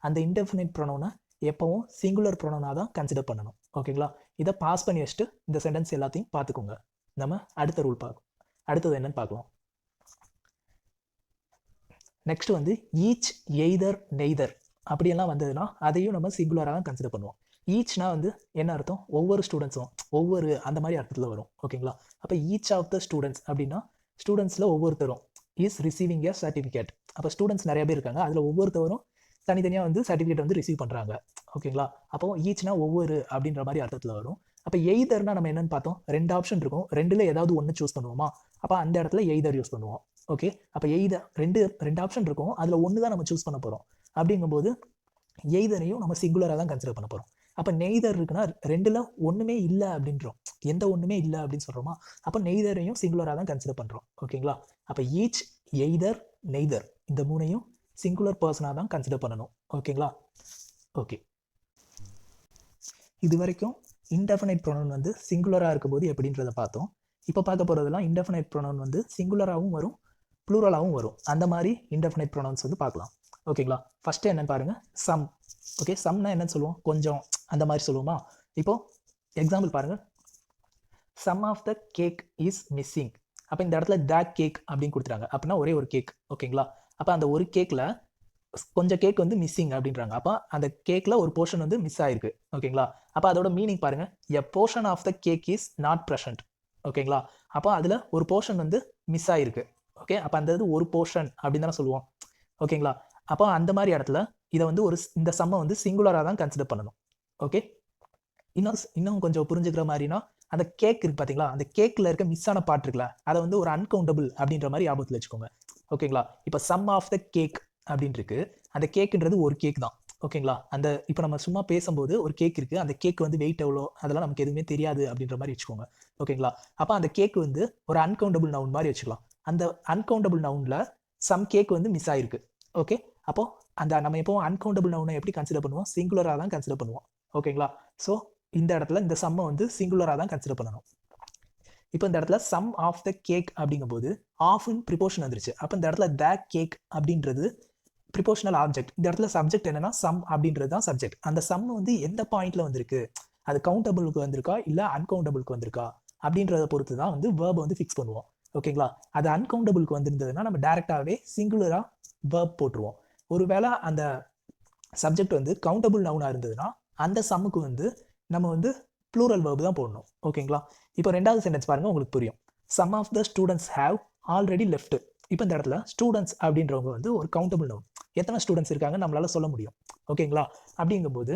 அந்த இன்டெஃபினைட் ப்ரொனவுனை எப்போவும் சிங்குலர் ப்ரொனவுனாக தான் கன்சிடர் பண்ணணும். ஓகேங்களா, இதை பாஸ் பண்ணி வச்சுட்டு இந்த சென்டென்ஸ் எல்லாத்தையும் பார்த்துக்கோங்க. நம்ம அடுத்த ரூல் பார்க்கலாம். அடுத்தது என்னன்னு பார்க்கலாம். நெக்ஸ்ட் வந்து ஈச், எய்தர், நெய்தர் அப்படியெல்லாம் வந்ததுன்னா அதையும் நம்ம சிங்குலராக தான் கன்சிடர் பண்ணுவோம். ஈச்னா வந்து என்ன அர்த்தம், ஒவ்வொரு ஸ்டூடெண்ட்ஸும், ஒவ்வொரு அந்த மாதிரி அர்த்தத்தில் வரும். ஓகேங்களா, அப்போ ஈச் ஆஃப் த ஸ்டூடெண்ட்ஸ் அப்படின்னா ஸ்டூடெண்ட்ஸில் ஒவ்வொருத்தரும் இஸ் ரிசீவிங் ஏ சர்டிஃபிகேட். அப்போ ஸ்டூடெண்ட்ஸ் நிறைய பேர் இருக்காங்க, அதில் ஒவ்வொருத்தவரும் தனித்தனியாக வந்து சர்டிஃபிகேட் வந்து ரிசீவ் பண்ணுறாங்க. ஓகேங்களா, அப்போ ஈச்னா ஒவ்வொரு அப்படின்ற மாதிரி அர்த்தத்தில் வரும். அப்போ எய்தர்னா நம்ம என்னென்னு பார்த்தோம், 2 ஆப்ஷன் இருக்கும், 2ல் ஏதாவது ஒன்று சூஸ் பண்ணுவோமா. அப்போ அந்த இடத்துல எய்தர் யூஸ் பண்ணுவோம். ஓகே, அப்போ எய்தர் ரெண்டு ஆப்ஷன் இருக்கும், அதில் ஒன்று தான் நம்ம சூஸ் பண்ண போகிறோம். அப்படிங்கும்போது எய்தரையும் நம்ம சிங்குலராக தான் கன்சிடர் பண்ண போகிறோம். அப்போ நெய்தர் இருக்குன்னா 2ல் ஒன்றுமே இல்லை அப்படின்றோம், எந்த ஒன்றுமே இல்லை அப்படின்னு சொல்கிறோமா. அப்போ நெய்தரையும் சிங்குலராக தான் கன்சிடர் பண்ணுறோம். ஓகேங்களா, அப்போ ஈச், எய்தர், நெய்தர் இந்த 3ஐயும் சிங்குலர் பர்சனாக தான் கன்சிடர் பண்ணணும். ஓகேங்களா, ஓகே. இது வரைக்கும் இன்டெஃபினைட் ப்ரொனவுன் வந்து சிங்குலராக இருக்கும்போது எப்படின்றத பார்த்தோம். இப்போ பார்க்க போகிறதுலாம் இன்டெஃபினைட் ப்ரொனவுன் வந்து சிங்குலராகவும் வரும், ப்ளூரலாகவும் வரும். அந்த மாதிரி இன்டெஃபினைட் ப்ரொனவுன்ஸ் வந்து பார்க்கலாம். ஓகேங்களா, ஃபஸ்ட்டு என்னென்னு பாருங்கள், சம். ஓகே, சம்னா என்னன்னு சொல்லுவோம், கொஞ்சம் அந்த மாதிரி சொல்லுவோமா. இப்போது எக்ஸாம்பிள் பாருங்கள், some of the cake is missing. அப்போ இந்த இடத்துல த கேக் அப்படின்னு கொடுத்துட்டாங்க, அப்படின்னா ஒரே ஒரு கேக். ஓகேங்களா, அப்போ அந்த ஒரு கேக்கில் கொஞ்சம் கேக் வந்து மிஸ்ஸிங் அப்படின்றாங்க. அப்போ அந்த கேக்கில் ஒரு போர்ஷன் வந்து மிஸ் ஆயிருக்கு. ஓகேங்களா, அப்போ அதோட மீனிங் பாருங்கள், a portion of the cake is not present. ஓகேங்களா, அப்போ அதில் ஒரு போர்ஷன் வந்து மிஸ் ஆயிருக்கு. ஓகே, அப்போ அந்த இது ஒரு போர்ஷன் அப்படின்னு தானே சொல்லுவோம். ஓகேங்களா, அப்போ அந்த மாதிரி இடத்துல இதை வந்து இந்த சம்மை வந்து சிங்குலராக தான் கன்சிடர் பண்ணணும். ஓகே, இன்னும் கொஞ்சம் புரிஞ்சுக்கிற மாதிரினா, அந்த கேக் இருக்குது பார்த்தீங்களா, அந்த கேக்கில் இருக்க மிஸ் ஆன பார்ட் இருக்குல்ல, அதை வந்து ஒரு அன்கவுண்டபிள் அப்படின்ற மாதிரி ஞாபகத்தில் வச்சுக்கோங்க. ஓகேங்களா, இப்போ சம் ஆஃப் த கேக் அப்படின்னு இருக்கு, அந்த கேக்குன்றது ஒரு கேக் தான். ஓகேங்களா, அந்த இப்போ நம்ம சும்மா பேசும்போது ஒரு கேக் இருக்குது, அந்த கேக் வந்து வெயிட் எவ்வளோ அதெல்லாம் நமக்கு எதுவுமே தெரியாது அப்படின்ற மாதிரி வச்சுக்கோங்க. ஓகேங்களா, அப்போ அந்த கேக் வந்து ஒரு அன்கவுண்டபிள் நவுன் மாதிரி வச்சுக்கலாம். அந்த அன்கவுண்டபிள் நவுனில் சம் கேக் வந்து மிஸ் ஆயிருக்கு. ஓகே, அப்போது அந்த நம்ம எப்போவும் அன்கவுண்டபிள் நவுனை எப்படி கன்சிடர் பண்ணுவோம், சிங்குலராக தான் கன்சிடர் பண்ணுவோம். ஓகேங்களா, ஸோ இந்த இடத்துல இந்த சம்மை வந்து சிங்குலராக தான் கன்சிடர் பண்ணணும். இப்போ இந்த இடத்துல சம் ஆஃப் த கேக் அப்படிங்கும்போது ஆஃப்னு ப்ரிப்போர்ஷன் வந்துருச்சு. அப்போ இந்த இடத்துல த கேக் அப்படின்றது ப்ரிப்போர்ஷனல் ஆப்ஜெக்ட். இந்த இடத்துல சப்ஜெக்ட் என்னன்னா சம் அப்படின்றது தான் சப்ஜெக்ட். அந்த சம் வந்து எந்த பாயிண்ட்ல வந்திருக்கு, அது கவுண்டபிளுக்கு வந்திருக்கா இல்லை அன்கவுண்டபிளுக்கு வந்திருக்கா அப்படின்றத பொறுத்து தான் வந்து வேர்பை வந்து ஃபிக்ஸ் பண்ணுவோம். ஓகேங்களா, அது அன்கவுண்டபிளுக்கு வந்திருந்ததுன்னா நம்ம டேரெக்டாகவே சிங்குலராக வேர்ப் போட்டுருவோம். ஒருவேளை அந்த சப்ஜெக்ட் வந்து கவுண்டபிள் நவுனாக இருந்ததுன்னா அந்த சம்முக்கு வந்து நம்ம வந்து ப்ளூரல் வேர்பு தான் போடணும். ஓகேங்களா, இப்போ 2வது சென்டென்ஸ் பாருங்கள், உங்களுக்கு புரியும். Some of the students have already left. இப்போ இந்த இடத்துல ஸ்டூடெண்ட்ஸ் அப்படின்றவங்க வந்து ஒரு கவுண்டபிள் நவுன். எத்தனை ஸ்டூடெண்ட்ஸ் இருக்காங்க நம்மளால சொல்ல முடியும். ஓகேங்களா? அப்படிங்கும்போது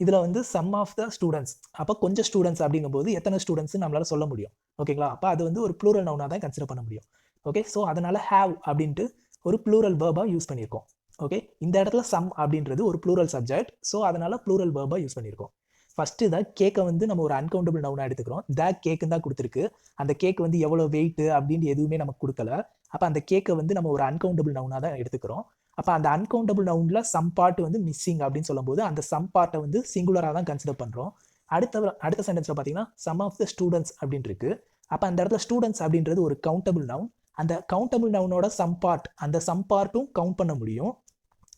இதில் வந்து சம் ஆஃப் த ஸ்டூடெண்ட்ஸ், அப்போ கொஞ்சம் ஸ்டூடெண்ட்ஸ் அப்படிங்கும்போது எத்தனை ஸ்டூடெண்ட்ஸ் நம்மளால சொல்ல முடியும். ஓகேங்களா? அப்போ அது வந்து ஒரு ப்ளூரல் நவுனாக தான் கன்சிடர் பண்ண முடியும். ஓகே, ஸோ அதனால ஹேவ் அப்படின்ட்டு ஒரு ப்ளூரல் வேர்பாக யூஸ் பண்ணியிருக்கோம். ஓகே, இந்த இடத்துல சம் அப்படின்றது ஒரு ப்ளூரல் சப்ஜெக்ட், ஸோ அதனால ப்ளூரல் வேர்பாக யூஸ் பண்ணியிருக்கோம். ஃபர்ஸ்ட் த கேக்கை வந்து நம்ம ஒரு அன்கவுண்டபிள் நவுனாக எடுத்துக்கிறோம். த கேக்குன்னு தான் கொடுத்துருக்கு. அந்த கேக் வந்து எவ்வளோ வெயிட் அப்படின்னு எதுவுமே நமக்கு கொடுக்கல. அப்போ அந்த கேக்கை வந்து நம்ம ஒரு அன்கவுண்டபிள் நவுனாக தான் எடுத்துக்கிறோம். அப்போ அந்த அன்கவுண்டபிள் நவுனில் சம் பார்ட் வந்து மிஸ்ஸிங் அப்படின்னு சொல்லும்போது அந்த சம் பார்ட்டை வந்து சிங்குலராக தான் கன்சிடர் பண்ணுறோம். அடுத்த சென்டென்ஸில் பார்த்தீங்கன்னா சம் ஆஃப் த ஸ்டூடெண்ட்ஸ் அப்படின்னு இருக்கு. அப்போ அந்த இடத்துல ஸ்டூடெண்ட்ஸ் அப்படின்றது ஒரு கவுண்டபிள் நவுன். அந்த கவுண்டபிள் நவுனோட சம் பார்ட், அந்த சம் பார்ட்டும் கவுண்ட் பண்ண முடியும்.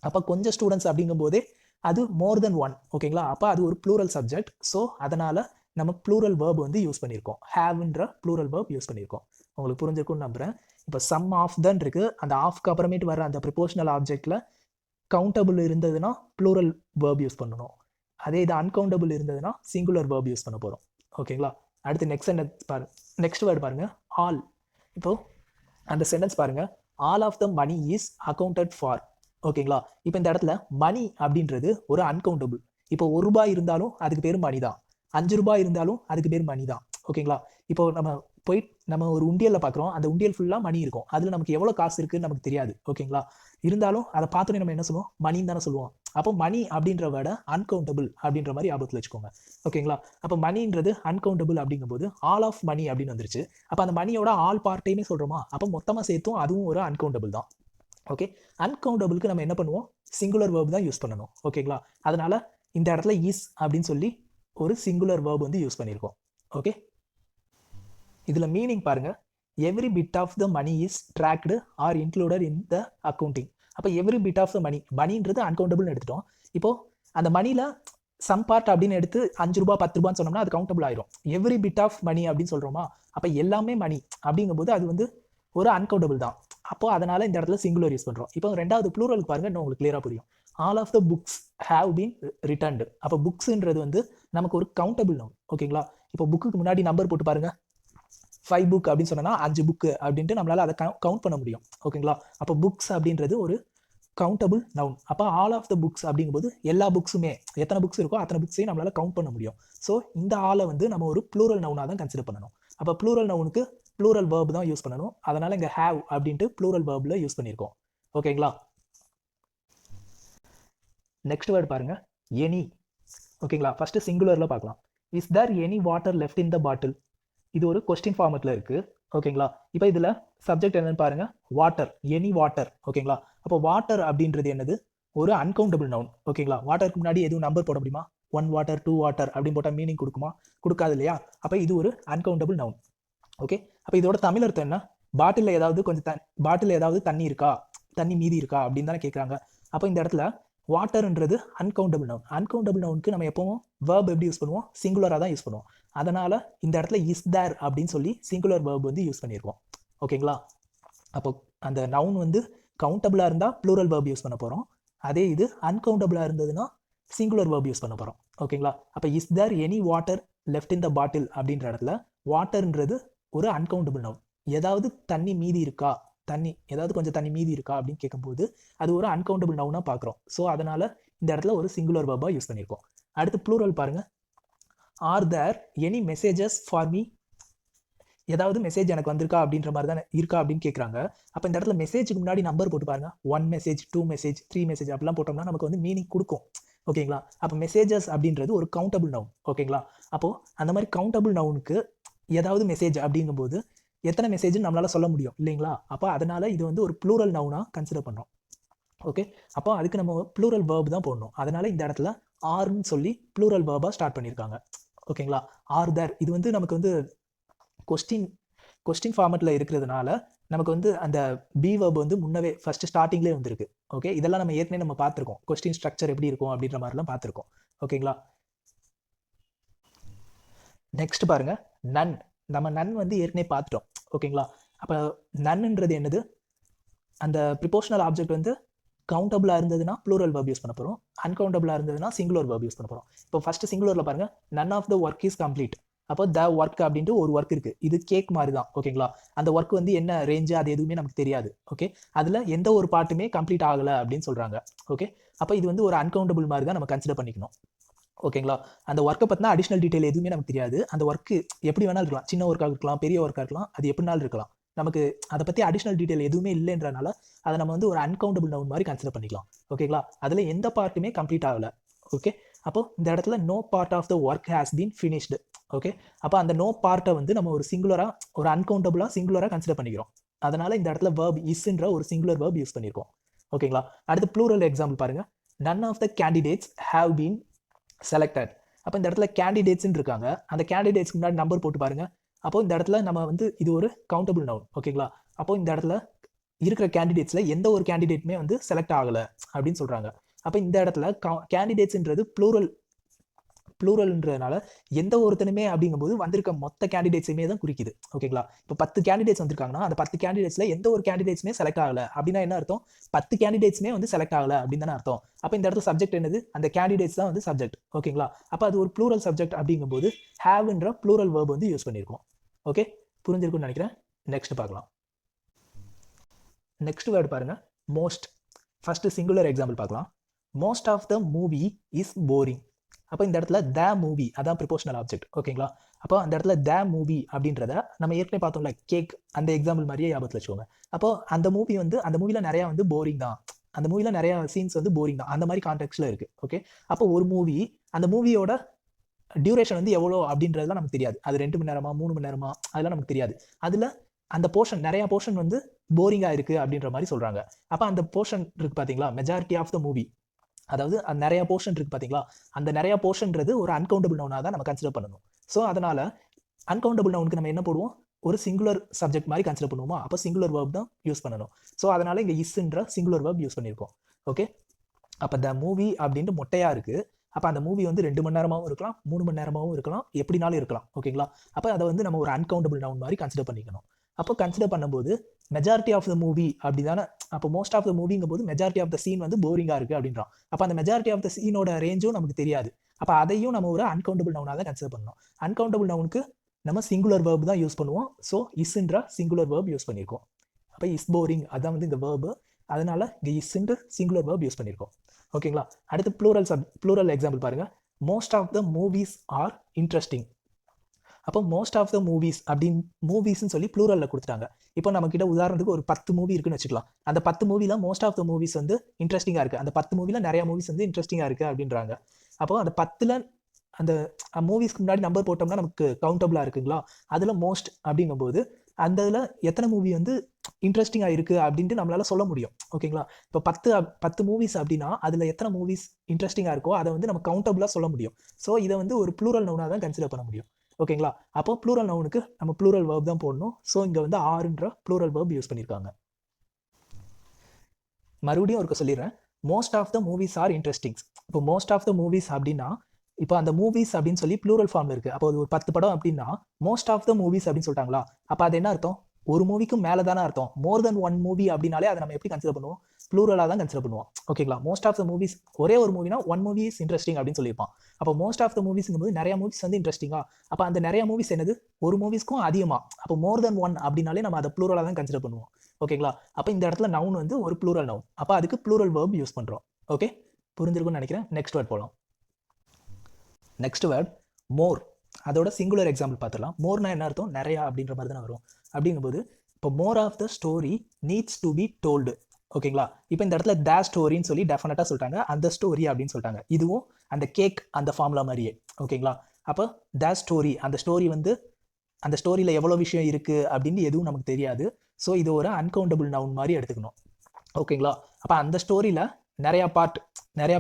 அப்போ கொஞ்சம் ஸ்டூடெண்ட்ஸ் அப்படிங்கும் போதே அது மோர் தென் ஒன். ஓகேங்களா? அப்போ அது ஒரு ப்ளூரல் சப்ஜெக்ட். ஸோ அதனால நம்ம ப்ளூரல் வேர்ப் வந்து யூஸ் பண்ணியிருக்கோம். ஹேவ்ன்ற ப்ளூரல் வேர்ப் யூஸ் பண்ணியிருக்கோம். உங்களுக்கு புரிஞ்சிருக்கும்னு நம்புறேன். இப்போ சம் ஆஃப் தன் இருக்கு. அந்த ஆஃப்க்கு அப்புறமேட்டு வர அந்த ப்ரிப்போஷனல் ஆப்ஜெக்ட்ல கவுண்டபிள் இருந்ததுன்னா ப்ளூரல் வேர்ப் யூஸ் பண்ணணும். அதே இது அன்கவுண்டபிள் இருந்ததுன்னா சிங்குலர் வேர்ப் யூஸ் பண்ண போகிறோம். ஓகேங்களா? அடுத்து நெக்ஸ்ட் வேர்டு பாருங்க, ஆல். இப்போ அந்த சென்டென்ஸ் பாருங்க, all of the money is accounted for. ஓகேங்களா? இப்போ இந்த இடத்துல மணி அப்படின்றது ஒரு அன்கவுண்டபிள். இப்போ ₹1 இருந்தாலும் அதுக்கு பேர் மணி தான். ₹5 இருந்தாலும் அதுக்கு பேர் மணி தான். ஓகேங்களா? இப்போ நம்ம ஒரு உண்டியலில் பார்க்குறோம். அந்த உண்டியல் ஃபுல்லாக மணி இருக்கும். அதில் நமக்கு எவ்வளோ காசு இருக்குன்னு நமக்கு தெரியாது. ஓகேங்களா? இருந்தாலும் அதை பார்த்தோன்னே நம்ம என்ன சொல்லுவோம்? மணின்னு தானே சொல்லுவோம். அப்போ மணி அப்படின்ற வேர்டை அன்கவுண்டபிள் அப்படின்ற மாதிரி ஆபத்தில் வச்சுக்கோங்க. ஓகேங்களா? அப்போ மணின்றது அன்கவுண்டபிள் அப்படிங்கும்போது ஆல் ஆஃப் மணி அப்படின்னு வந்துருச்சு. அப்போ அந்த மணியோட ஆல் பார்ட்டையுமே சொல்கிறோமா? அப்போ மொத்தமாக சேர்த்தும் அதுவும் ஒரு அன்கவுண்டபிள் தான். ஓகே, அன்கவுண்டபிளுக்கு நம்ம என்ன பண்ணுவோம்? சிங்குலர் வேர்ப் தான் யூஸ் பண்ணணும். ஓகேங்களா? அதனால இந்த இடத்துல இஸ் அப்படின்னு சொல்லி ஒரு சிங்குலர் வேர்ப் வந்து யூஸ் பண்ணியிருக்கோம். ஓகே, இதில் மீனிங் பாருங்க, every bit of the money is tracked or included in the accounting. அப்போ எவ்ரி பிட் ஆஃப் த மணின்றது அன்கவுண்டபிள்னு எடுத்துட்டோம். இப்போ அந்த மணியில் சம் பார்ட் அப்படின்னு எடுத்து ₹5 ₹10 சொன்னோம்னா அது கவுண்டபிள் ஆயிரும். எவ்ரி பிட் ஆஃப் மணி அப்படின்னு சொல்கிறோமா? அப்போ எல்லாமே மணி அப்படிங்கும்போது அது வந்து ஒரு அன்கவுண்டபிள் தான். அப்போ அதனால இந்த இடத்துல சிங்குலர் யூஸ் பண்ணுறோம். இப்போ ரெண்டாவது ப்ளூரலுக்கு பாருங்க, இன்னும் உங்களுக்கு கிளியராக புரியும். All of the books have been returned. அப்போ புக்ஸ்ன்றது வந்து நமக்கு ஒரு கவுண்டபிள் நவுன். ஓகேங்களா? இப்போ புக்குக்கு முன்னாடி நம்பர் போட்டு பாருங்க, 5 புக் அப்படின்னு சொன்னா 5 புக்கு அப்படின்ட்டு நம்மளால அதை கவுண்ட் பண்ண முடியும். ஓகேங்களா? அப்போ புக்ஸ் அப்படின்றது ஒரு கவுண்டபிள் நவுன். அப்போ ஆல் ஆஃப் த புக்ஸ் அப்படிங்கும்போது எல்லா புக்ஸுமே, எத்தனை புக்ஸ் இருக்கோ அத்தனை புக்ஸையும் நம்மளால கவுண்ட் பண்ண முடியும். ஸோ இந்த ஆளை வந்து நம்ம ஒரு ப்ளூரல் நவுனாக தான் கன்சிடர் பண்ணணும். அப்போ ப்ளூரல் நவுனுக்கு ப்ளூரல் வேர்ப் தான் யூஸ் பண்ணணும். அதனால இங்கே ஹேவ் அப்படின்ட்டு ப்ளூரல் வேர்பில் யூஸ் பண்ணியிருக்கோம். ஓகேங்களா? நெக்ஸ்ட் வேர்டு பாருங்க, எனி. ஓகேங்களா? ஃபர்ஸ்ட் சிங்குலரில் பார்க்கலாம். Is there any water left in the bottle? இது ஒரு கொஸ்டின் ஃபார்மேட்டில் இருக்குது. ஓகேங்களா? இப்போ இதில் சப்ஜெக்ட் என்னன்னு பாருங்க, வாட்டர், எனி வாட்டர். ஓகேங்களா? அப்போ வாட்டர் அப்படின்றது என்னது? ஒரு அன்கவுண்டபிள் நவுன். ஓகேங்களா? வாட்டருக்கு முன்னாடி எதுவும் நம்பர் போட முடியுமா? 1 வாட்டர் 2 வாட்டர் அப்படின்னு போட்டால் மீனிங் கொடுக்குமா? கொடுக்காது இல்லையா? அப்போ இது ஒரு அன்கவுண்டபிள் நவுன். ஓகே, அப்போ இதோட தமிழ் அர்த்தம் என்ன? பாட்டிலில் ஏதாவது தண்ணி இருக்கா, தண்ணி மீதி இருக்கா அப்படின்னு தானே கேட்குறாங்க. அப்போ இந்த இடத்துல வாட்டர்ன்றது அன்கவுண்டபிள் நவுன். அன்கவுண்டபிள் நவுனுக்கு நம்ம எப்பவும் வேர்ப் எப்படி யூஸ் பண்ணுவோம்? சிங்குலராக தான் யூஸ் பண்ணுவோம். அதனால இந்த இடத்துல இஸ் தேர் அப்படின்னு சொல்லி சிங்குலர் வேர்ப் வந்து யூஸ் பண்ணியிருக்கோம். ஓகேங்களா? அப்போ அந்த நவுன் வந்து கவுண்டபிளாக இருந்தால் ப்ளூரல் வேர்ப் யூஸ் பண்ண போகிறோம். அதே இது அன்கவுண்டபிளாக இருந்ததுன்னா சிங்குலர் வேர்ப் யூஸ் பண்ண போகிறோம். ஓகேங்களா? அப்போ is there any water left in the bottle அப்படின்ற இடத்துல வாட்டர்ன்றது ஒரு அன்கவுண்டபிள் நவுன். ஏதாவது தண்ணி மீதி இருக்கா, ஏதாவது கொஞ்சம் தண்ணி மீதி இருக்கா அப்படின்னு கேட்கும்போது அது ஒரு அன்கவுண்டபிள் நவுனாக பார்க்குறோம். ஸோ அதனால இந்த இடத்துல ஒரு சிங்குலர் வேர்பாக யூஸ் பண்ணியிருக்கோம். அடுத்து ப்ளூரல் பாருங்க, are there any messages for me? ஏதாவது மெசேஜ் எனக்கு வந்திருக்கா அப்படின்ற மாதிரி தானே இருக்கா அப்படின்னு கேட்குறாங்க. அப்போ இந்த இடத்துல மெசேஜுக்கு முன்னாடி நம்பர் போட்டு பாருங்க, 1 மெசேஜ் 2 மெசேஜ் 3 மெசேஜ் அப்படிலாம் போட்டோம்னா நமக்கு வந்து மீனிங் கொடுக்கும். ஓகேங்களா? அப்போ மெசேஜஸ் அப்படின்றது ஒரு கவுண்டபிள் நவுன். ஓகேங்களா? அப்போது அந்த மாதிரி கவுண்டபிள் நவுனுக்கு ஏதாவது மெசேஜ் அப்படிங்கும்போது எத்தனை மெசேஜ்னு நம்மளால சொல்ல முடியும் இல்லைங்களா? அப்போ அதனால இது வந்து ஒரு ப்ளூரல் நவுனாக கன்சிடர் பண்ணுறோம். ஓகே, அப்போ அதுக்கு நம்ம ப்ளூரல் வேர்ப் தான் போடணும். அதனால இந்த இடத்துல ஆர்ன்னு சொல்லி ப்ளூரல் வேர்பாக ஸ்டார்ட் பண்ணியிருக்காங்க. ஓகேங்களா? ஆர் தேர் இது வந்து நமக்கு வந்து கொஸ்டின் ஃபார்மேட்டில் இருக்கிறதுனால நமக்கு வந்து அந்த பி வேர்ப் வந்து முன்னவே ஃபர்ஸ்ட் ஸ்டார்டிங்லேயே வந்துருக்கு. ஓகே, இதெல்லாம் நம்ம ஏற்கனவே நம்ம பார்த்துருக்கோம். கொஸ்டின் ஸ்ட்ரக்சர் எப்படி இருக்கும் அப்படின்ற மாதிரிலாம் பார்த்துருக்கோம். ஓகேங்களா? நெக்ஸ்ட் பாருங்க, நன். நம்ம நன் வந்து ஏற்கனவே பார்த்துட்டோம். ஓகேங்களா? அப்போ நன்ன்றது என்னது? அந்த ப்ரிப்போஷனல் ஆப்ஜெக்ட் வந்து கவுண்டபிளாக இருந்ததுன்னா ப்ளூரல் வேர்ப் யூஸ் பண்ண போகிறோம். அன்கவுண்டபிளாக இருந்ததுன்னா சிங்குலர் வேர்ப் யூஸ் பண்ண போகிறோம். இப்போ ஃபர்ஸ்ட் சிங்குலரில் பாருங்க, none of the work is complete. அப்போ த ஒர்க் அப்படின்ட்டு ஒரு ஒர்க் இருக்குது, இது கேக் மாதிரி தான். ஓகேங்களா, அந்த ஒர்க் வந்து என்ன ரேஞ்சு அது எதுவுமே நமக்கு தெரியாது. ஓகே, அதில் எந்த ஒரு பார்ட்டுமே கம்ப்ளீட் ஆகலை அப்படின்னு சொல்கிறாங்க. ஓகே, அப்போ இது வந்து ஒரு அன்கவுண்டபிள் மாதிரி தான் நம்ம கன்சிடர் பண்ணிக்கணும். ஓகேங்களா, அந்த ஒர்க்கை பற்றினா அடிஷ்னல் டீட்டெயில் எதுவுமே நமக்கு தெரியாது. அந்த ஒர்க்கு எப்படி வேணாலும் இருக்கலாம், சின்ன ஒர்க்காக இருக்கலாம், பெரிய ஒர்க்காக இருக்கலாம், அது எப்படினாலும் இருக்கலாம். நமக்கு அதை பற்றி அடிஷ்னல் டீட்டெயில் எதுவுமே இல்லைன்றனால அதை நம்ம வந்து ஒரு அன்கவுண்டபிள் நவுன் மாதிரி கன்சிடர் பண்ணிக்கலாம். ஓகேங்களா, அதில் எந்த பார்ட்டுமே கம்ப்ளீட் ஆகலை. ஓகே, அப்போ இந்த இடத்துல no part of the work has been finished. Okay, அப்போ அந்த நோ பார்ட்டை வந்து நம்ம ஒரு சிங்குலராக, ஒரு அன்கவுண்டபிளாக சிங்குலராக கன்சிடர் பண்ணிக்கிறோம். அதனால இந்த இடத்துல verb isன்ற ஒரு சிங்குலர் verb யூஸ் பண்ணியிருக்கோம். ஓகேங்களா, அடுத்து ப்ளூரல் எக்ஸாம்பிள் பாருங்க. none of the candidates have been selected. அப்போ இந்த இடத்துல கேண்டிடேட்ஸ்ன்னு இருக்காங்க, அந்த கேண்டிடேட்ஸ்க்கு முன்னாடி நம்பர் போட்டு பாருங்க. அப்போ இந்த இடத்துல நம்ம வந்து இது ஒரு கவுண்டபிள் நவுன். ஓகேங்களா, அப்போ இந்த இடத்துல இருக்கிற கேண்டிடேட்ஸில் எந்த ஒரு கேண்டிடேட்டுமே வந்து செலக்ட் ஆகலை அப்படின்னு சொல்கிறாங்க. அப்போ இந்த இடத்துல கேண்டிடேட்ஸ்ன்றது ப்ளூரல்ன்றதுனால எந்த ஒருத்தனுமே அப்படிங்கும்போது வந்திருக்க மொத்த கேண்டிடேட்ஸுமே தான் குறிக்குது. ஓகேங்களா, இப்போ 10 கேண்டிடேட்ஸ் வந்திருக்காங்கன்னா அந்த 10 கேண்டிடேட்ஸில் எந்த ஒரு கேண்டிடேட்ஸுமே செலக்ட் ஆகலை அப்படின்னா என்ன அர்த்தம்? 10 கேண்டிடேட்ஸுமே வந்து செலக்ட் ஆகலை அப்படின்னு தானே அர்த்தம். அப்போ இந்த இடத்துல சப்ஜெக்ட் என்னது? அந்த கேண்டிடேட்ஸ் தான் வந்து சப்ஜெக்ட். ஓகேங்களா, அப்போ அது ஒரு ப்ளூரல் சப்ஜெக்ட் அப்படிங்கும்போது ஹேவ்ன்ற ப்ளூரல் வேர்ப் வந்து யூஸ் பண்ணியிருக்கோம். ஓகே, புரிஞ்சிருக்கும்னு நினைக்கிறேன். நெக்ஸ்ட் பார்க்கலாம். நெக்ஸ்ட் வேர்டு பாருங்க, மோஸ்ட். ஃபர்ஸ்ட் சிங்குலர் எக்ஸாம்பிள் பார்க்கலாம். Most of the movie is boring. அப்போ இந்த இடத்துல த மூவி அதான் ப்ரிப்போஷனல் ஆப்ஜெக்ட். ஓகேங்களா, அப்போ அந்த இடத்துல த மூவி அப்படின்றத நம்ம ஏற்கனவே பார்த்தோம்ல, கேக், அந்த எக்ஸாம்பிள் மாதிரியே ஞாபகத்தில் வச்சுக்கோங்க. அப்போ அந்த மூவி வந்து, அந்த மூவியில் நிறையா வந்து போரிங் தான், அந்த மூவியில் நிறையா சீன்ஸ் வந்து போரிங் தான், அந்த மாதிரி கான்டெக்ட்ல இருக்குது. ஓகே, அப்போ ஒரு மூவி, அந்த மூவியோட டியூரேஷன் வந்து எவ்வளோ அப்படின்றதுலாம் நமக்கு தெரியாது. அது 2 மணி நேரமா 3 மணி நேரமா அதெல்லாம் நமக்கு தெரியாது. அதில் அந்த போர்ஷன், நிறையா போர்ஷன் வந்து போரிங்காக இருக்குது அப்படின்ற மாதிரி சொல்கிறாங்க. அப்போ அந்த போர்ஷன் இருக்குது பார்த்தீங்களா, மெஜாரிட்டி ஆஃப் த மூவி, அதாவது அந்த நிறையா போர்ஷன் இருக்குது பார்த்தீங்களா, அந்த நிறையா போர்ஷன்றது ஒரு அன்கவுண்டபிள் நவுனாக தான் நம்ம கன்சிடர் பண்ணணும். ஸோ அதனால் அன்கவுண்டபிள் நவுனுக்கு நம்ம என்ன போடுவோம்? ஒரு சிங்குலர் சப்ஜெக்ட் மாதிரி கன்சிடர் பண்ணுவோமா, அப்போ சிங்குலர் வேர்ப் தான் யூஸ் பண்ணணும். ஸோ அதனால் இங்கே இஸ்ன்ற சிங்குலர் வேர்ப் யூஸ் பண்ணியிருக்கோம். ஓகே, அப்போ த மூவி அப்படின்ட்டு மொட்டையாக இருக்குது. அப்போ அந்த மூவி வந்து 2 மணி நேரமாகவும் இருக்கலாம், 3 மணி நேரமாகவும் இருக்கலாம், எப்படினாலும் இருக்கலாம். ஓகேங்களா, அப்போ அதை வந்து நம்ம ஒரு அன்கவுண்டபிள் நவுன் மாதிரி கன்சிடர் பண்ணிக்கணும். அப்போ கன்சிடர் பண்ணும்போது மெஜாரிட்டி ஆஃப் த மூவி அப்படி தானே, அப்போ மோஸ்ட் ஆஃப் த மூவிங்கும் போது மெஜாரிட்டி ஆஃப் த சீன் வந்து போரிங்காக இருக்குது அப்படின்றான். அப்போ அந்த மெஜாரிட்டி ஆஃப் த சீனோட ரேஞ்சும் நமக்கு தெரியாது. அப்போ அதையும் நம்ம ஒரு அன்கவுண்டபிள் நவுனாக தான் கன்சிடர் பண்ணணும். அன்கவுண்டபிள் நவுனுக்கு நம்ம சிங்குலர் வேர்ப் தான் யூஸ் பண்ணுவோம். ஸோ இஸ்ன்ற சிங்குலர் வேர்ப் யூஸ் பண்ணியிருக்கோம். அப்போ இஸ் போரிங் அதான் வந்து இந்த வேர்பு, அதனால இங்கே இஸ்ன்ற சிங்குலர் வேர்ப் யூஸ் பண்ணியிருக்கோம். ஓகேங்களா, அடுத்து ப்ளூரல் எக்ஸாம்பிள் பாருங்க. Most of the movies are interesting. அப்போ மோஸ்ட் ஆஃப் த மூவிஸ் அப்படின்னு மூவிஸ்ன்னு சொல்லி ப்ளூரலில் கொடுத்துட்டாங்க. இப்போ நம்மக்கிட்ட உதாரணத்துக்கு ஒரு 10 மூவி இருக்குன்னு வச்சுக்கலாம். அந்த 10 மூவியில் மோஸ்ட் ஆஃப் த மூவிஸ் வந்து இன்ட்ரெஸ்டிங்காக இருக்குது, அந்த 10 மூவியில் நிறையா மூவிஸ் வந்து இன்ட்ரெஸ்டிங்காக இருக்குது அப்படின்றாங்க. அப்போ அந்த 10ல் அந்த மூவிஸ்க்கு முன்னாடி நம்பர் போட்டோம்னா நமக்கு கவுண்டபிளாக இருக்குங்களா, அதில் மோஸ்ட் அப்படிங்கும்போது அந்த இதில் எத்தனை மூவி வந்து இன்ட்ரெஸ்டிங்காக இருக்குது அப்படின்ட்டு நம்மளால சொல்ல முடியும். ஓகேங்களா, இப்போ 10 மூவிஸ் அப்படின்னா அதில் எத்தனை மூவிஸ் இன்ட்ரெஸ்டிங்காக இருக்கோ அதை வந்து நம்ம கவுண்டபிளாக சொல்ல முடியும். ஸோ இதை வந்து ஒரு ப்ளூரல் நவுனாக தான் கன்சிடர் பண்ண முடியும். ஓகேங்களா, அப்போ ப்ளூரல் நவுனுக்கு நம்ம ப்ளூரல் வேர்ப் தான் போடணும். ஸோ இங்கே வந்து ஆறுன்ற ப்ளூரல் வேர்ப் யூஸ் பண்ணியிருக்காங்க. மறுபடியும் ஒருக்க சொல்லிடுறேன், most of the movies are interesting. இப்போ மோஸ்ட் ஆஃப் த மூவிஸ் அப்படின்னா, இப்போ அந்த மூவிஸ் அப்படின்னு சொல்லி ப்ளூரல் ஃபார்மில் இருக்குது. அப்போ அது ஒரு 10 படம் அப்படின்னா மோஸ்ட் ஆஃப் த மூவிஸ் அப்படின்னு சொல்லிட்டாங்களா, அப்போ அது என்ன அர்த்தம்? ஒரு மூவிக்கும் மேலே தானே அர்த்தம். மோர் தென் ஒன் மூவி அப்படின்னாலே அதை நம்ம எப்படி கன்சிடர் பண்ணுவோம்? ப்ளூரலாக தான் கன்சிடர் பண்ணுவோம். ஓகேங்களா, மோஸ்ட் ஆஃப் த மூவிஸ், ஒரே ஒரு மூவினா ஒன் மூவி இஸ் இன்ட்ரெஸ்டிங் அப்படின்னு சொல்லியிருப்பான். அப்போ மோஸ்ட் ஆஃப் த மூவிஸ்ங்கும்போது நிறைய மூவிஸ் வந்து இன்ட்ரெஸ்டிங்காக, அப்போ அந்த நிறைய மூவிஸ் என்னது? ஒரு மூவிஸ்க்கும் அதிகமாக. அப்போ மோர் தென் ஒன் அப்படின்னாலே நம்ம அதை ப்ளூரலாக தான் கன்சிடர் பண்ணுவோம். ஓகேங்களா, அப்போ இந்த இடத்துல நவுன் வந்து ஒரு ப்ளூரல் நவுன், அப்போ அதுக்கு ப்ளூரல் வேர்ப் யூஸ் பண்ணுறோம். ஓகே, புரிஞ்சிருக்கும்னு நினைக்கிறேன். நெக்ஸ்ட் வேர்ட் போகலாம். நெக்ஸ்ட் வேர்ட் மோர். அதோட சிங்குலர் எக்ஸாம்பிள் பார்த்துடலாம். மோர்னா என்ன அர்த்தம்? நிறையா அப்படின்ற மாதிரி தானே வரும். அப்படிங்கும்போது இப்போ more of the story needs to be told. ஓகேங்களா, இப்போ இந்த இடத்துல த ஸ்டோரின்னு சொல்லி டெஃபினட்டாக சொல்லிட்டாங்க, அந்த ஸ்டோரி அப்படின்னு சொல்லிட்டாங்க. இதுவும் அந்த கேக் அந்த ஃபார்முலா மாதிரியே. ஓகேங்களா, அப்போ த ஸ்டோரி, அந்த ஸ்டோரி வந்து அந்த ஸ்டோரியில் எவ்வளோ விஷயம் இருக்குது அப்படின்னு எதுவும் நமக்கு தெரியாது. ஸோ இது ஒரு அன்கவுண்டபிள் நவுன் மாதிரி எடுத்துக்கணும். ஓகேங்களா, அப்போ அந்த ஸ்டோரியில் நிறையா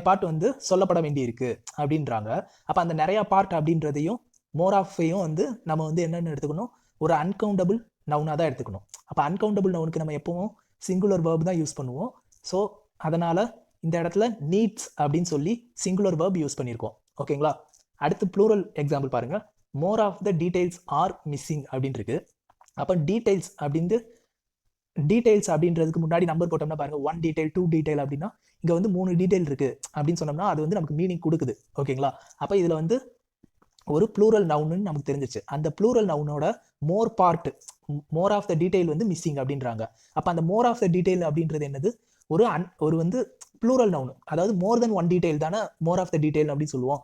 பார்ட் வந்து சொல்லப்பட வேண்டி இருக்குது அப்படின்றாங்க. அப்போ அந்த நிறையா பார்ட் அப்படின்றதையும் மோர் ஆஃபையும் வந்து நம்ம வந்து என்னென்னு எடுத்துக்கணும்? ஒரு அன்கவுண்டபிள் நவுனாக தான் எடுத்துக்கணும். அப்போ அன்கவுண்டபிள் நவுனுக்கு நம்ம எப்பவும் சிங்குலர் வேர்ப் தான் யூஸ் பண்ணுவோம். ஸோ அதனால் இந்த இடத்துல நீட்ஸ் அப்படின்னு சொல்லி சிங்குலர் வேர்ப் யூஸ் பண்ணியிருக்கோம். ஓகேங்களா, அடுத்து ப்ளூரல் எக்ஸாம்பிள் பாருங்கள். More of the details are missing அப்படின்னு இருக்கு. அப்போ டீடைல்ஸ் அப்படின்றதுக்கு முன்னாடி நம்பர் போட்டோம்னா பாருங்கள், 1 டீடைல் 2 டீடைல் அப்படின்னா இங்கே வந்து 3 டீடைல் இருக்குது அப்படின்னு சொன்னோம்னா அது வந்து நமக்கு மீனிங் கொடுக்குது. ஓகேங்களா, அப்போ இதில் வந்து ஒரு ப்ளூரல் நவுன்னு நமக்கு தெரிஞ்சிச்சு. அந்த ப்ளூரல் நவுனோட more part, more of the detail வந்து மிஸ்ஸிங் அப்படின்றாங்க. அப்போ அந்த மோர் ஆஃப் த டீடைல் அப்படின்றது என்னது? ஒரு வந்து ப்ளூரல் நவுன், அதாவது மோர் தென் ஒன் டீடைல் தானே மோர் ஆஃப் த டீடைல் அப்படின்னு சொல்லுவோம்.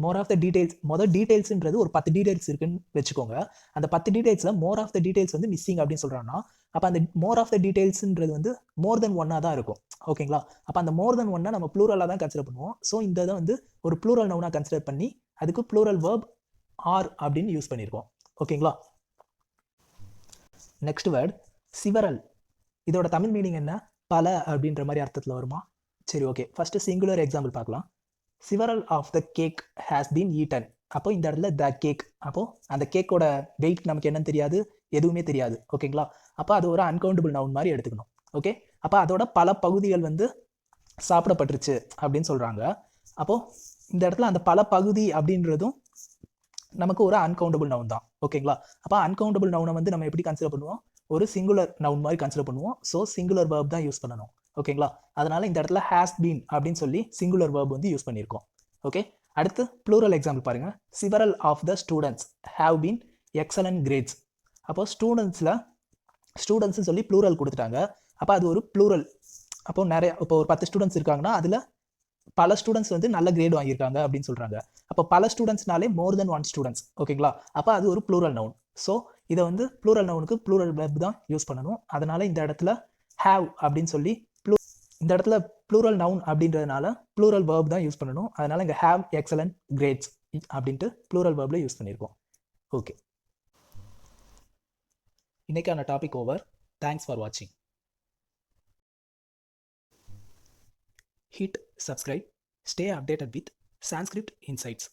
மோர் ஆஃப் த டீடைல்ஸ், மொதல் டீடைல்ஸ்ன்றது ஒரு 10 டீடைல்ஸ் இருக்குன்னு வச்சுக்கோங்க. அந்த 10 டீடைல்ஸில் மோர் ஆஃப் த டீடைல்ஸ் வந்து மிஸ்ஸிங் அப்படின்னு சொல்கிறாங்கன்னா, அப்போ அந்த மோர் ஆஃப் த டீடைல்ஸ்ன்றது வந்து மோர் தென் ஒன்னாக தான் இருக்கும். ஓகேங்களா? அப்போ அந்த மோர் தென் ஒன்னை நம்ம ப்ளூரலாக தான் கன்சிடர் பண்ணுவோம். ஸோ இந்த இதை வந்து ஒரு ப்ளூரல் நவுனாக கன்சிடர் பண்ணி அதுக்கு ப்ளூரல் வேர்ப் ஆர் அப்படின்னு யூஸ் பண்ணியிருக்கோம். ஓகேங்களா? Next word several. இதோட தமிழ் மீனிங் என்ன? பல அப்படின்ற மாதிரி அர்த்தத்தில் வருமா? சரி, ஓகே. ஃபர்ஸ்ட் சிங்குலர் எக்ஸாம்பிள் பார்க்கலாம். Several of the cake has been eaten. அப்போ இந்த இடத்துல த கேக், அப்போ அந்த கேக்கோட வெயிட் நமக்கு என்னன்னு தெரியாது, எதுவுமே தெரியாது. ஓகேங்களா? அப்போ அது ஒரு அன்கவுண்டபிள் நவுன் மாதிரி எடுத்துக்கணும். ஓகே, அப்போ அதோட பல பகுதிகள் வந்து சாப்பிடப்பட்டுருச்சு அப்படின்னு சொல்கிறாங்க. அப்போது இந்த இடத்துல அந்த பல பகுதி அப்படின்றதும் நமக்கு ஒரு அன்கவுண்டபிள் நவுன் தான். ஓகேங்களா? அப்போ அன்கவுண்டபிள் நவுனை வந்து நம்ம எப்படி கன்சிடர் பண்ணுவோம்? ஒரு சிங்குலர் நவுன் மாதிரி கன்சிடர் பண்ணுவோம். ஸோ சிங்குலர் வேர்ப் தான் யூஸ் பண்ணணும். ஓகேங்களா? அதனால இந்த இடத்துல ஹேஸ் பீன் அப்படின்னு சொல்லி சிங்குலர் வேர்ப் வந்து யூஸ் பண்ணியிருக்கோம். ஓகே, அடுத்து ப்ளூரல் எக்ஸாம்பிள் பாருங்க. Several of the students have been excellent grades. அப்போ ஸ்டூடெண்ட்ஸ்னு சொல்லி ப்ளூரல் கொடுத்துட்டாங்க. அப்போ அது ஒரு ப்ளூரல். அப்போ நிறைய, இப்போ ஒரு 10 ஸ்டூடெண்ட்ஸ் இருக்காங்கன்னா அதில் பல ஸ்டூடெண்ட்ஸ் வந்து நல்ல கிரேட் வாங்கியிருக்காங்க அப்படின்னு சொல்கிறாங்க. அப்போ பல ஸ்டூடெண்ட்ஸ்னாலே மோர் தென் ஒன் ஸ்டூடெண்ட்ஸ். ஓகேங்களா? அப்போ அது ஒரு ப்ளூரல் நவுன். ஸோ இதை வந்து ப்ளூரல் நவுனுக்கு ப்ளூரல் வெர்ப் தான் யூஸ் பண்ணணும். அதனால இந்த இடத்துல ஹேவ் அப்படின்னு சொல்லி இந்த இடத்துல ப்ளூரல் நவுன் அப்படின்றதுனால ப்ளூரல் வேர்ப் தான் யூஸ் பண்ணணும். அதனால இங்கே ஹேவ் எக்ஸலன்ட் கிரேட்ஸ் அப்படின்ட்டு ப்ளூரல் வேர்பில் யூஸ் பண்ணியிருக்கோம். ஓகே, இன்னைக்கான டாபிக் ஓவர். தேங்க்ஸ் ஃபார் வாட்சிங். Hit subscribe. Stay updated with Sanskrit Insights.